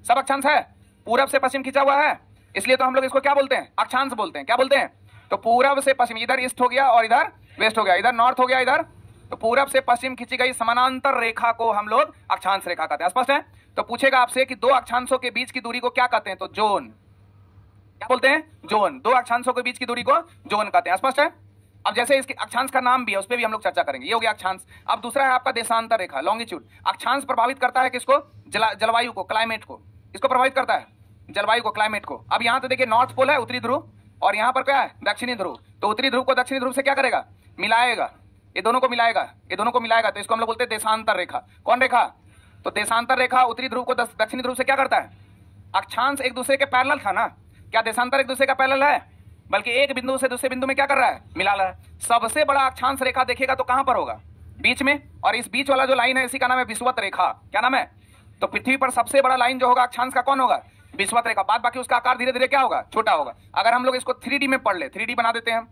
सब अक्षांश है। पूरब से पश्चिम खींचा हुआ है, इसलिए तो हम लोग इसको क्या बोलते हैं? अक्षांश बोलते हैं। क्या बोलते हैं? तो पूरब से पश्चिम, इधर ईस्ट हो गया और इधर वेस्ट हो गया, इधर नॉर्थ हो गया इधर, तो पूरब से पश्चिम खींची गई समानांतर रेखा को हम लोग अक्षांश रेखा कहते हैं। स्पष्ट है? तो पूछेगा आपसे कि 2 अक्षांशों के बीच की दूरी को क्या कहते हैं? तो जोन। क्या बोलते हैं? जोन। 2 अक्षांशों के बीच की दूरी को जोन कहते हैं। स्पष्ट है? अब जैसे इसके अक्षांश का नाम भी है, उस पर भी हम लोग चर्चा करेंगे। ये हो गया अक्षांश। अब दूसरा है आपका देशांतर रेखा, लॉन्गिट्यूड। अक्षांश प्रभावित करता है किसको? जलवायु को, क्लाइमेट को। इसको प्रभावित करता है जलवायु को, क्लाइमेट को। अब यहाँ तो देखिए नॉर्थ पोल है, उत्तरी ध्रुव, और यहाँ पर क्या है? दक्षिणी ध्रुव। तो उत्तरी ध्रुव को दक्षिणी ध्रुव से क्या करेगा? मिलाएगा। ये दोनों को मिलाएगा, ये दोनों को मिलाएगा। तो इसको हम लोग बोलते हैं देशांतर रेखा। कौन रेखा? तो देशांतर रेखा उत्तरी ध्रुव को दक्षिणी ध्रुव से क्या करता है? अक्षांश एक दूसरे के पैरेलल था ना। क्या देशांतर एक दूसरे का पैरेलल है? बल्कि एक बिंदु से दूसरे बिंदु में क्या कर रहा है, मिला रहा है। सबसे बड़ा अक्षांश रेखा देखेगा तो कहां पर होगा, बीच में, और इस बीच वाला जो लाइन है इसी का नाम है विषुवत रेखा। क्या नाम है, तो पृथ्वी पर सबसे बड़ा लाइन जो होगा अक्षांश का कौन होगा, विषुवत रेखा। बाद बाकी उसका आकार धीरे धीरे क्या होगा, छोटा होगा। अगर हम लोग इसको 3D में पढ़ ले, 3D बना देते हैं हम,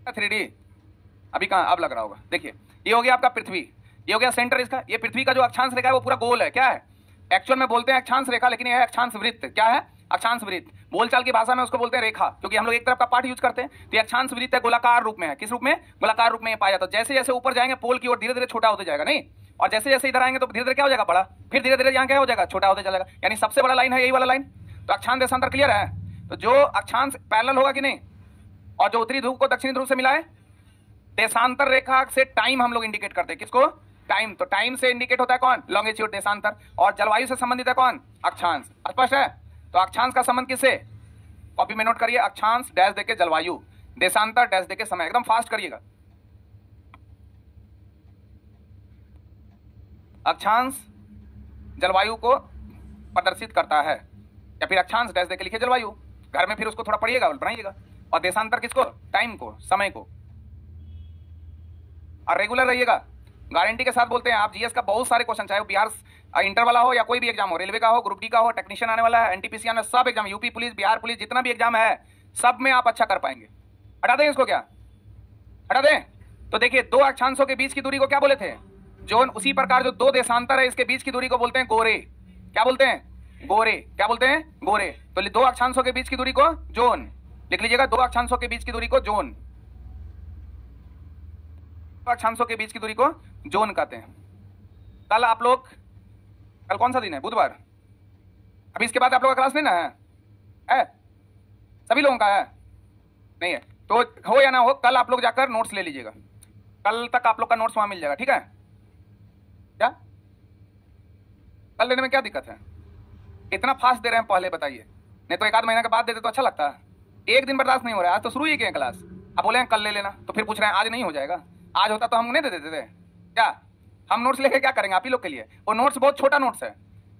3D अभी कहां, अब लग रहा होगा। देखिए ये हो गया आपका पृथ्वी, ये हो गया सेंटर इसका। ये पृथ्वी का जो अक्षांश रेखा है वो पूरा गोल है। क्या है, एक्चुअल में बोलते हैं अक्षांश रेखा, लेकिन यह है अक्षांश वृत्त। क्या है, अक्षांश वृत्त। बोलचाल की भाषा में उसको बोलते हैं रेखा, क्योंकि हम लोग एक तरफ का पार्ट यूज करते हैं। तो ये अक्षांश वृत्त है, गोलाकार रूप में है। किस रूप में, गोलाकार रूप में पाया जाता है। जैसे जैसे ऊपर जाएंगे पोल की ओर धीरे धीरे छोटा होते जाएगा, नहीं, और जैसे जैसे इधर आएंगे तो धीरे धीरे क्या हो जाएगा, बड़ा, फिर धीरे धीरे यहाँ क्या हो जाएगा, छोटा होते चलेगा। यानी सबसे बड़ा लाइन है यही वाला लाइन। तो अक्षांश देशांतर क्लियर है। तो जो अक्षांश पैरेलल होगा कि नहीं, और जो उत्तरी ध्रुव को दक्षिणी ध्रुव से मिला है, देशांतर रेखा से टाइम हम लोग इंडिकेट करते हैं। किसको, टाइम। तो टाइम से इंडिकेट होता है कौन, लॉन्गिट्यूड, देशांतर। और जलवायु से संबंधित है कौन, अक्षांश। स्पष्ट है। तो अक्षांश का संबंध किससे, कॉपी में नोट करिए, अक्षांश डैश देके जलवायु, देशांतर डैश देके समय। एकदम फास्ट करिएगा। अक्षांश जलवायु को प्रदर्शित करता है, या फिर अक्षांश डैश देके लिखिए जलवायु। घर में फिर उसको थोड़ा पढ़िएगा, बनाइएगा। और देशांतर किसको, टाइम को, समय को। और रेगुलर रहिएगा, गारंटी के साथ बोलते हैं। आप जीएस का बहुत सारे क्वेश्चन, चाहे वो बिहार इंटर वाला हो या कोई भी एग्जाम हो, रेलवे का हो, ग्रुप डी का हो, टेक्नीशियन आने वाला है, एनटीपीसी आने, सब exam, UP police, Bihar police, जितना भी एग्जाम है सब में आप अच्छा कर पाएंगे। हटा दें इसको, क्या हटा दें। तो देखिए दो अक्षांशों के बीच की दूरी को क्या बोले थे, जोन। उसी प्रकार जो दो देशांतर है इसके बीच की दूरी को बोलते हैं गोरे। क्या बोलते हैं, गोरे। क्या बोलते हैं, गोरे। तो दो अक्षांशों के बीच की दूरी को जोन लिख लीजिएगा। दो अक्षांशों के बीच की दूरी को जोन, अक्षांशों के बीच की दूरी को जोन कहते हैं। कल आप लोग, कल कौन सा दिन है, बुधवार। अभी इसके बाद आप लोगों का क्लास नहीं ना है? सभी लोगों का है, नहीं है तो हो या ना हो, कल आप लोग जाकर नोट्स ले लीजिएगा। कल तक आप लोग का नोट्स वहां मिल जाएगा, ठीक है। क्या कल लेने में क्या दिक्कत है, इतना फास्ट दे रहे हैं पहले बताइए, नहीं तो एक आध महीना के बाद देते तो अच्छा लगता है। एक दिन बर्दाश्त नहीं हो रहा है, आज तो शुरू ही किए क्लास, अब बोले हैं कल ले लेना, तो फिर पूछ रहे हैं आज नहीं हो जाएगा। आज होता तो हम नहीं दे देते थे क्या। हम नोट्स लेके क्या करेंगे आप ही लोग के लिए। वो नोट्स बहुत छोटा नोट्स है,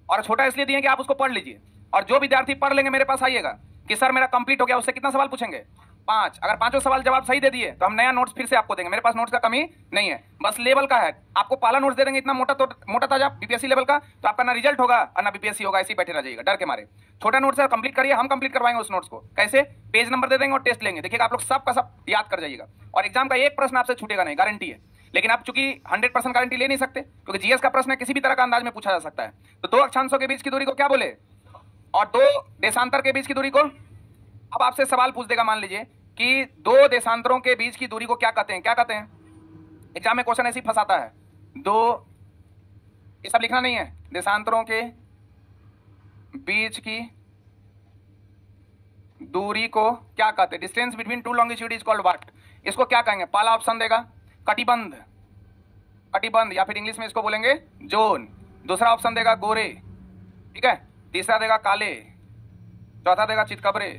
और छोटा इसलिए दिए कि आप उसको पढ़ लीजिए। और जो विद्यार्थी पढ़ लेंगे मेरे पास आइएगा कि सर मेरा कंप्लीट हो गया, उससे कितना सवाल पूछेंगे, 5। अगर 5 सवाल जवाब सही दे दिए तो हम नया नोट्स फिर से आपको देंगे। मेरे पास नोट्स का कमी नहीं है, बस लेवल का है। आपको पहला नोट्स दे देंगे इतना मोटा, तो मोटा ताजा बीपीएससी लेवल का, तो आपका ना रिजल्ट होगा और ना बीपीएससी होगा, ऐसे ही बैठे रह जाइएगा डर के मारे। छोटा नोट्स है, कंप्लीट करिए, हम कंप्लीट करवाएंगे उस नोट्स को। कैसे, पेज नंबर दे देंगे और टेस्ट लेंगे, देखिएगा आप लोग सब का सब याद कर जाइएगा। और एग्जाम का एक प्रश्न आपसे छूटेगा नहीं, गारंटी है। लेकिन आप चूंकि 100% गारंटी ले नहीं सकते, क्योंकि जीएस का प्रश्न किसी भी तरह का अंदाज में पूछा जा सकता है। तो दो अक्षांशों के बीच की दूरी को क्या बोले, और दो देशांतर के बीच की दूरी को। अब आपसे सवाल पूछ देगा, मान लीजिए कि दो देशांतरों के बीच की दूरी को क्या कहते हैं। क्या कहते हैं, एग्जाम में क्वेश्चन ऐसे ही फंसाता है। दो, ये सब लिखना नहीं है, देशांतरों के बीच की दूरी को क्या कहते हैं, distance between two longitude is called what. इसको क्या कहेंगे, पहला ऑप्शन देगा कटिबंध, कटिबंध, या फिर इंग्लिश में इसको बोलेंगे जोन। दूसरा ऑप्शन देगा गोरे, ठीक है। तीसरा देगा काले, चौथा देगा चितकबरे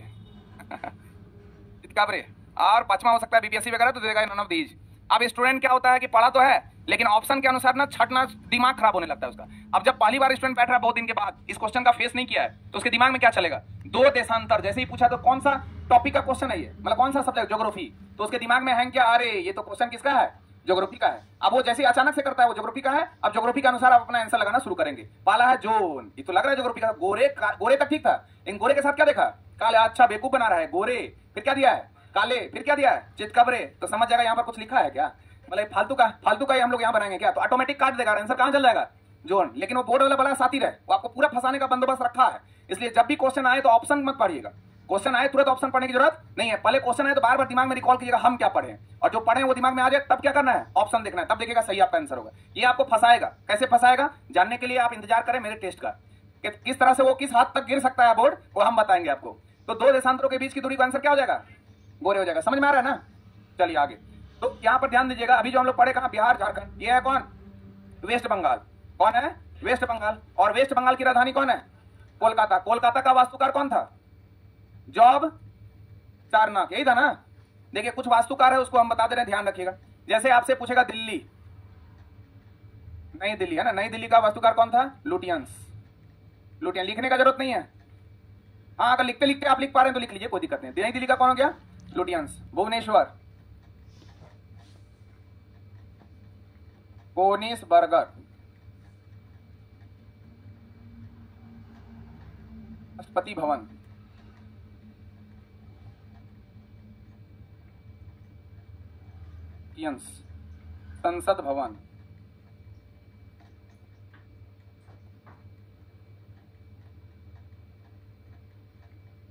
चितकबरे, और पांचवा हो सकता है बीपीएससी वगैरह, तो देगा नन ऑफ दीज। अब स्टूडेंट क्या होता है कि पढ़ा तो है, लेकिन ऑप्शन के अनुसार ना छटना, दिमाग खराब होने लगता है उसका। अब जब पहली बार स्टूडेंट बैठ रहा है बहुत दिन के बाद, इस क्वेश्चन का फेस नहीं किया है, तो उसके दिमाग में क्या चलेगा, दो देशांतर। जैसे ही पूछा तो कौन सा टॉपिक का क्वेश्चन है ये, मतलब कौन सा सब्जेक्ट, ज्योग्राफी, तो उसके दिमाग में हैंग क्या, अरे ये तो क्वेश्चन किसका है, ज्योग्राफी का है। अब वो जैसे अचानक से करता है, वो ज्योग्राफी का है। अब ज्योग्राफी के अनुसार आप अपना आंसर लगाना शुरू करेंगे। पहला है जोन, ये तो लग रहा है ज्योग्राफी का। गोरे गोरे का ठीक था, इन गोरे के साथ क्या देखा, काले। अच्छा बेवकूफ बना रहा है, गोरे, फिर क्या दिया है, काले, फिर क्या दिया है, चितकबरे। तो समझ जाएगा यहाँ पर कुछ लिखा है क्या, मतलब फालतू का ही हम लोग यहाँ बनाएंगे क्या, तो ऑटोमेटिक काट देगा, आंसर कहाँ चल जाएगा, जोन। लेकिन वो बोर्ड वाला बड़ा साथी रहे, वो आपको पूरा फंसाने का बंदोबस्त रखा है। इसलिए जब भी क्वेश्चन आए तो ऑप्शन मत पढ़िएगा। क्वेश्चन आए तुरंत ऑप्शन पढ़ने की जरूरत नहीं है। पहले क्वेश्चन आए तो बार बार दिमाग में रिकॉल कीजिएगा हम क्या पढ़े, और जो पढ़े वो दिमाग में आ जाए तब क्या करना है, ऑप्शन देखना है, तब देखिएगा सही आपका आंसर होगा। ये आपको फंसाएगा, कैसे फंसाएगा जानने के लिए आप इंतजार करें मेरे टेस्ट का, कि किस तरह से वो किस हद तक गिर सकता है बोर्ड, वो हम बताएंगे आपको। तो दो देशांतरों के बीच की दूरी का आंसर क्या हो जाएगा, गोरे हो जाएगा। समझ में आ रहा है ना। चलिए आगे, तो यहाँ पर ध्यान दीजिएगा। अभी जो हम लोग पढ़े कहाँ, बिहार झारखंड, ये है कौन, वेस्ट बंगाल। कौन है, वेस्ट बंगाल। और वेस्ट बंगाल की राजधानी कौन है, कोलकाता। कोलकाता का वास्तुकार कौन था, जॉब चार्नक, यही था ना। देखिए कुछ वास्तुकार है, उसको हम बता दे रहे हैं, ध्यान रखिएगा। जैसे आपसे पूछेगा दिल्ली, नई दिल्ली है ना, नई दिल्ली का वास्तुकार कौन था, लुटियंस। लुटियन, लिखने का जरूरत नहीं है। हाँ, अगर लिखते लिखते आप लिख पा रहे हैं तो लिख लीजिए, कोई दिक्कत नहीं। नई दिल्ली का कौन हो गया? लुटियंस। भुवनेश्वर, कोनिसबर्गर, राष्ट्रपति भवन, संसद भवन,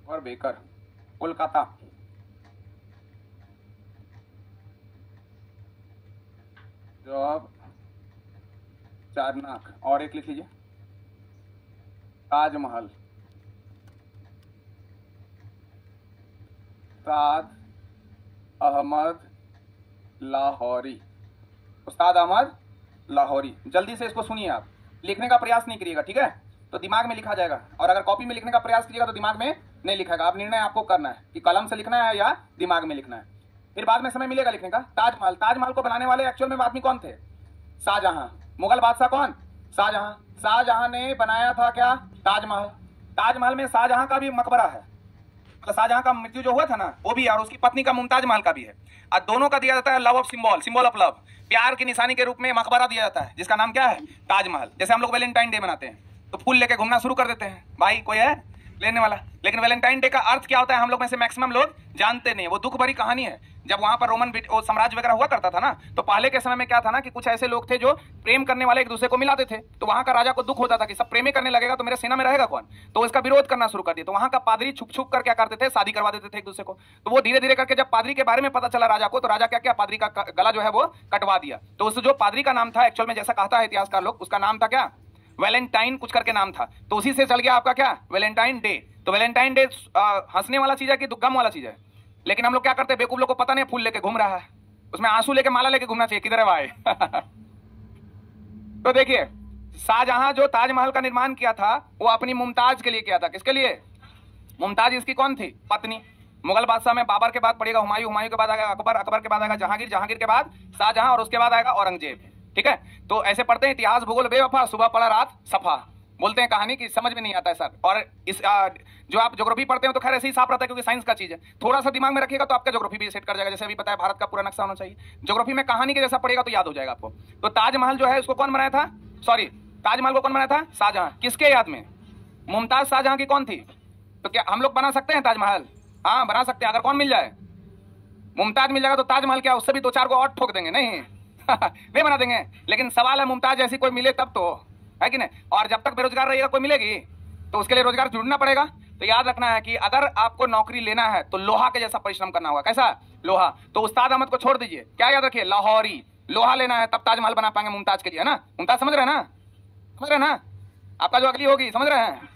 और बेकर, कोलकाता, जॉब, चारनाक, और एक लिख लीजिए ताजमहल, उस्ताद अहमद लाहौरी, उस्ताद अहमद लाहौरी। जल्दी से इसको सुनिए, आप लिखने का प्रयास नहीं करिएगा, ठीक है? तो दिमाग में लिखा जाएगा, और अगर कॉपी में लिखने का प्रयास करिएगा तो दिमाग में नहीं लिखेगा। आप निर्णय आपको करना है कि कलम से लिखना है या दिमाग में लिखना है, फिर बाद में समय मिलेगा लिखने का। ताजमहल, ताजमहल को बनाने वाले एक्चुअल में आदमी कौन थे? शाहजहां। मुगल बादशाह कौन? शाहजहां। शाहजहां ने बनाया था क्या? ताजमहल। ताजमहल में शाहजहां का भी मकबरा है, तो शाहजहां का मृत्यु जो हुआ था ना वो भी, और उसकी पत्नी का मुमताज महल का भी है। और दोनों का दिया जाता है love of symbol, symbol of love, प्यार की निशानी के रूप में मकबरा दिया जाता है, जिसका नाम क्या है? ताजमहल। जैसे हम लोग वैलेंटाइन डे मनाते हैं तो फूल लेके घूमना शुरू कर देते हैं, भाई कोई है लेने वाला, लेकिन वैलेंटाइन डे का अर्थ क्या होता है हम लोग में से मैक्सिमम लोग जानते नहीं। वो दुख भरी कहानी है। जब वहां पर रोमन साम्राज्य वगैरह हुआ करता था ना, तो पहले के समय में क्या था ना कि कुछ ऐसे लोग थे जो प्रेम करने वाले एक दूसरे को मिलाते थे, तो वहां का राजा को दुख होता था कि सब प्रेमी करने लगेगा तो मेरे सेना में रहेगा कौन, तो इसका विरोध करना शुरू कर दिया। तो वहां का पादरी छुप छुप कर क्या करते थे? शादी करवा देते थे एक दूसरे को। तो वो धीरे धीरे करके जब पादरी के बारे में पता चला राजा को, तो राजा क्या क्या पादरी का गला जो है वो कटवा दिया। तो उस जो पादरी का नाम था एक्चुअल में, जैसा कहता है इतिहासकार लोग, उसका नाम था क्या? वैलेंटाइन कुछ करके नाम था। तो उसी से चल गया आपका क्या? Valentine day. तो वैलेंटाइन डे हंसने वाला चीज है कि गम वाला चीज है? लेकिन हम लोग क्या करते हैं, बेवकूफ लोग को पता नहीं फूल लेके घूम रहा है, उसमें आंसू लेके माला लेके घूमना चाहिए, किधर है भाई? तो देखिए, शाहजहां जो ताजमहल का निर्माण किया था वो अपनी मुमताज के लिए किया था। किसके लिए? मुमताज इसकी कौन थी? पत्नी। मुगल बादशाह में बाबर के बाद पड़ेगा हुमायूं, हुमायूं के बाद आएगा अकबर, अकबर के बाद आएगा जहांगीर, जहांगीर के बाद शाहजहां, और उसके बाद आएगा औरंगजेब। ठीक है, तो ऐसे पढ़ते हैं इतिहास भूगोल बेवफा, सुबह पढ़ा रात सफा, बोलते हैं कहानी की समझ में नहीं आता है सर। और इस जो आप ज्योग्राफी पढ़ते हो तो खैर ऐसे ही साफ रहता है, क्योंकि साइंस का चीज है, थोड़ा सा दिमाग में रखिएगा तो आपका ज्योग्राफी भी सेट कर जाएगा। जैसे अभी बताया भारत का पूरा नक्शा होना चाहिए, ज्योग्राफी में कहानी के जैसा पड़ेगा तो याद हो जाएगा आपको। तो ताजमहल जो है उसको कौन बनाया था? सॉरी, ताजमहल को कौन बनाया था? शाहजहां। किसके याद में? मुमताज शाहजहां की कौन थी? तो क्या हम लोग बना सकते हैं ताजमहल? हाँ बना सकते हैं, अगर कौन मिल जाए? मुमताज मिल जाएगा तो ताजमहल क्या उससे भी दो चार को और ठोक देंगे, नहीं वे बना देंगे। लेकिन सवाल है मुमताज जैसी कोई मिले तब तो, है कि नहीं? और जब तक बेरोजगार रहिएगा कोई मिलेगी, तो उसके लिए रोजगार ढूंढना पड़ेगा। तो याद रखना है कि अगर आपको नौकरी लेना है तो लोहा के जैसा परिश्रम करना होगा। कैसा? लोहा। तो उस्ताद अहमद को छोड़ दीजिए, क्या याद रखिए? लाहौरी। लोहा लेना है तब ताजमहल बना पाएंगे मुमताज के लिए, है ना? मुमताज समझ रहे हैं ना? समझ रहे हैं ना? आपका जो अगली होगी, समझ रहे हैं?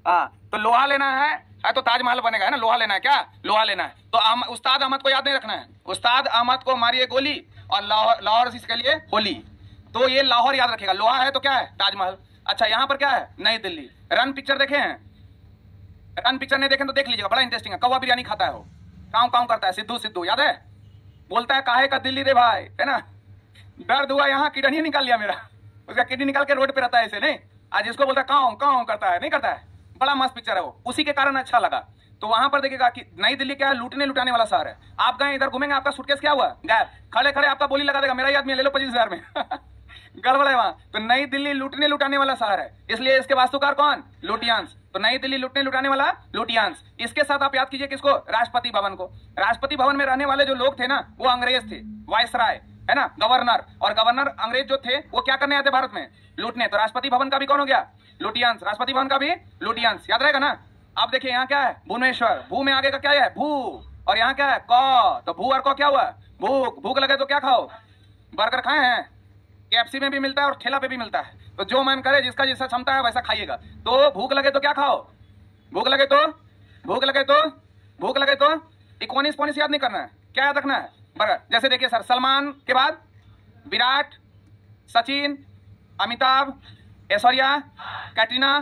हाँ, तो लोहा लेना है तो ताजमहल बनेगा, है ना? लोहा लेना है, क्या लोहा लेना है? तो उस्ताद अहमद को याद नहीं रखना है, उस्ताद अहमद को मारिए गोली, और लाहौर इसके लिए होली। तो ये लाहौर याद रखेगा। लोहा है तो क्या है? ताजमहल। अच्छा, यहाँ पर क्या है? नई दिल्ली। रन पिक्चर देखे हैं? रन पिक्चर नहीं देखें तो देख लीजिएगा, बड़ा इंटरेस्टिंग है। कौवा बिरयानी खाता है, वो काऊ काऊ करता है, सिद्धू सिद्धू, याद है? बोलता है काहे का दिल्ली रे भाई, है ना? दर्द हुआ यहाँ, किडनी निकाल लिया मेरा, उसका किडनी निकाल के रोड पे रहता है ऐसे, नहीं? आज इसको बोलता है काऊ काऊ करता है, नहीं करता है? बड़ा मस्त पिक्चर है वो, उसी के कारण अच्छा लगा। तो वहां पर देखिएगा कि नई दिल्ली क्या है? लूटने लुटाने वाला शहर है। आप गए इधर घूमेंगे, आपका सूटकेस क्या हुआ? गायब। खड़े खड़े आपका बोली लगा देगा, मेरा ही आदमी ले लो 25,000 में गड़बड़ है वहां। तो नई दिल्ली लूटने लुटाने वाला शहर है, इसलिए इसके वास्तुकार कौन? लुटियंस। तो नई दिल्ली लूटने लुटाने वाला लुटियंस। इसके साथ आप याद कीजिए किसको? राष्ट्रपति भवन को। राष्ट्रपति भवन में रहने वाले जो लोग थे ना वो अंग्रेज थे, वायसराय, है ना? गवर्नर। और गवर्नर अंग्रेज जो थे वो क्या करने आते भारत में? लूटने। तो राष्ट्रपति भवन का भी कौन हो गया? लुटियंस। राष्ट्रपति भवन का भी लुटियंस, याद रहेगा ना? अब देखिए यहाँ क्या है? भुवनेश्वर। भू में आगे का क्या है? भू। और यहाँ क्या है? क। तो भू और क क्या हुआ? भूख। भूख लगे तो क्या खाओ? बर्गर खाए हैं? KFC में भी मिलता है और ठेला पे भी मिलता है, तो जो मन करे, जिसका जैसा क्षमता है वैसा खाइएगा। तो भूख लगे तो क्या खाओ? भूख लगे तो, भूख लगे तो, भूख लगे तो इकोनिस पोनिस याद नहीं करना है, क्या याद रखना है? बर्गर। जैसे देखिए सर, सलमान के बाद विराट, सचिन, अमिताभ, ऐश्वर्या, कैटरीना,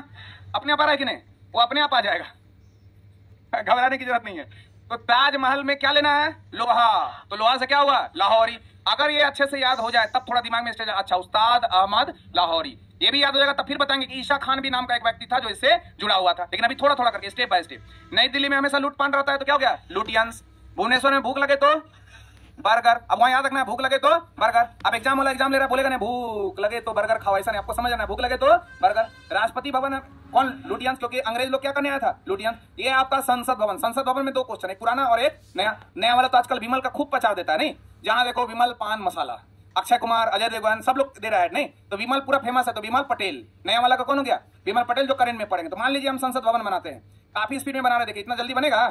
अपने आप आ रहा है कि नहीं? वो अपने आप आ जाएगा, घबराने की जरूरत नहीं है। तो ताजमहल में क्या लेना है? लोहा। तो लोहा से क्या हुआ? लाहौरी। अगर ये अच्छे से याद हो जाए तब थोड़ा दिमाग में स्टेज, अच्छा उस्ताद अहमद लाहौरी, ये भी याद हो जाएगा तब फिर बताएंगे कि ईशा खान भी नाम का एक व्यक्ति था जो इससे जुड़ा हुआ था। लेकिन अभी थोड़ा थोड़ा करके स्टेप बाय स्टेप। नई दिल्ली में हमेशा लूटपाट रहता है तो क्या हो गया, लुटियंस। भुवनेश्वर में भूख लगे तो बर्गर। अब वहां याद रखना है, भूख लगे तो बर्गर। अब एग्जाम वाला एग्जाम ले रहा है, बोलेगा नहीं भूख लगे तो बर्गर खाओ, ऐसा नहीं, आपको समझ आना है, भूख लगे तो बर्गर। राष्ट्रपति भवन कौन, लुटियंस, क्योंकि अंग्रेज लोग क्या करने आया था, लुटियंस। ये आपका संसद भवन। संसद भवन में दो क्वेश्चन, एक पुराना और एक नया। नया वाला तो आजकल विमल का खूब प्रचार देता है, नहीं, जहां देखो विमल पान मसाला, अक्षय कुमार, अजय देवगन सब लोग दे रहा है, नहीं तो विमल पूरा फेमस है, तो विमल पटेल। नया वाला का कौन हो गया, विमल पटेल, जो करंट में पढ़ेंगे। तो मान लीजिए हम संसद भवन बनाते हैं, काफी स्पीड में बना रहे, देखिए इतना जल्दी बनेगा,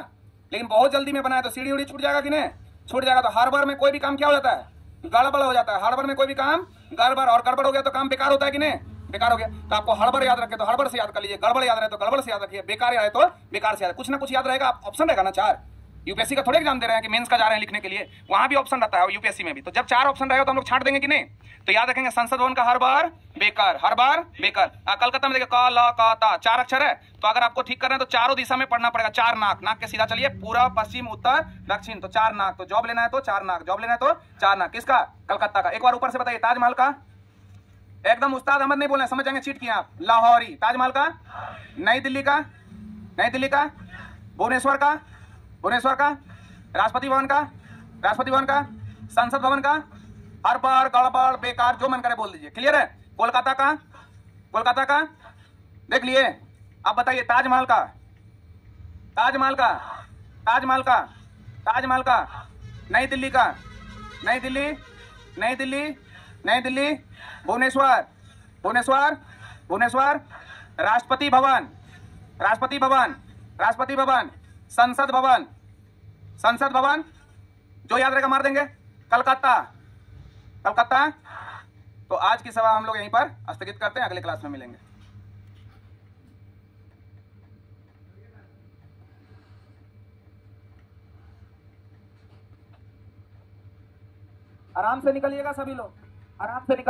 लेकिन बहुत जल्दी में बनाया तो सीढ़ी उड़ी छूट जाएगा कि नहीं, छूट जाएगा। तो हर बार में कोई भी काम क्या हो जाता है, गड़बड़ हो जाता है। हर बार में कोई भी काम गड़बड़, और गड़बड़ हो गया तो काम बेकार होता है कि नहीं, बेकार हो गया। तो आपको हड़बड़ याद रखे तो हड़बड़ से याद कर लीजिए, गड़बड़ याद रहे तो गड़बड़ से याद रखिए, बेकार याद है तो बेकार से याद, कुछ ना कुछ याद रहेगा। ऑप्शन रहेगा ना चार, यूपीएससी का थोड़े एग्जाम दे रहे हैं कि मेंस का जा रहे हैं लिखने के लिए, वहां भी ऑप्शन रहता है यूपीएससी में भी। तो जब चार ऑप्शन रहेगा तो हम लोग छांट देंगे कि नहीं। तो याद रखेंगे संसद भवन का हर बार बेकार, हर बार बेकार। कलकत्ता में देखिए का ला का ता, चार अक्षर है, तो अगर आपको ठीक करना है तो चारों दिशा में पढ़ना पड़ेगा। चार नाक, नाक के सीधा चलिए, पूरा पश्चिम उत्तर दक्षिण, तो चार नाक। तो जॉब लेना है तो चार नाक, जॉब लेना है तो चार नाक। किसका, कलकत्ता का। एक बार ऊपर से बताइए, ताजमहल का, एकदम उस्ताद अहमद नहीं बोलना, समझ जाएंगे, चीट किया आप। लाहौरी। ताजमहल का, नई दिल्ली का, नई दिल्ली का, भुवनेश्वर का, भुवनेश्वर का, राष्ट्रपति भवन का, राष्ट्रपति भवन का, संसद भवन का, हर बार गड़बड़ बेकार, जो मन करे बोल दीजिए। क्लियर है। कोलकाता का, कोलकाता का देख लिए। अब बताइए ताजमहल का, ताजमहल का, ताजमहल का, ताजमहल का, नई दिल्ली का, नई दिल्ली, नई दिल्ली, नई दिल्ली, भुवनेश्वर, भुवनेश्वर, भुवनेश्वर, राष्ट्रपति भवन, राष्ट्रपति भवन, राष्ट्रपति भवन, संसद भवन, संसद भवन, जो याद रहेगा मार देंगे। कलकत्ता, कलकत्ता। तो आज की सभा हम लोग यहीं पर स्थगित करते हैं, अगले क्लास में मिलेंगे। आराम से निकलिएगा सभी लोग, आराम से निकल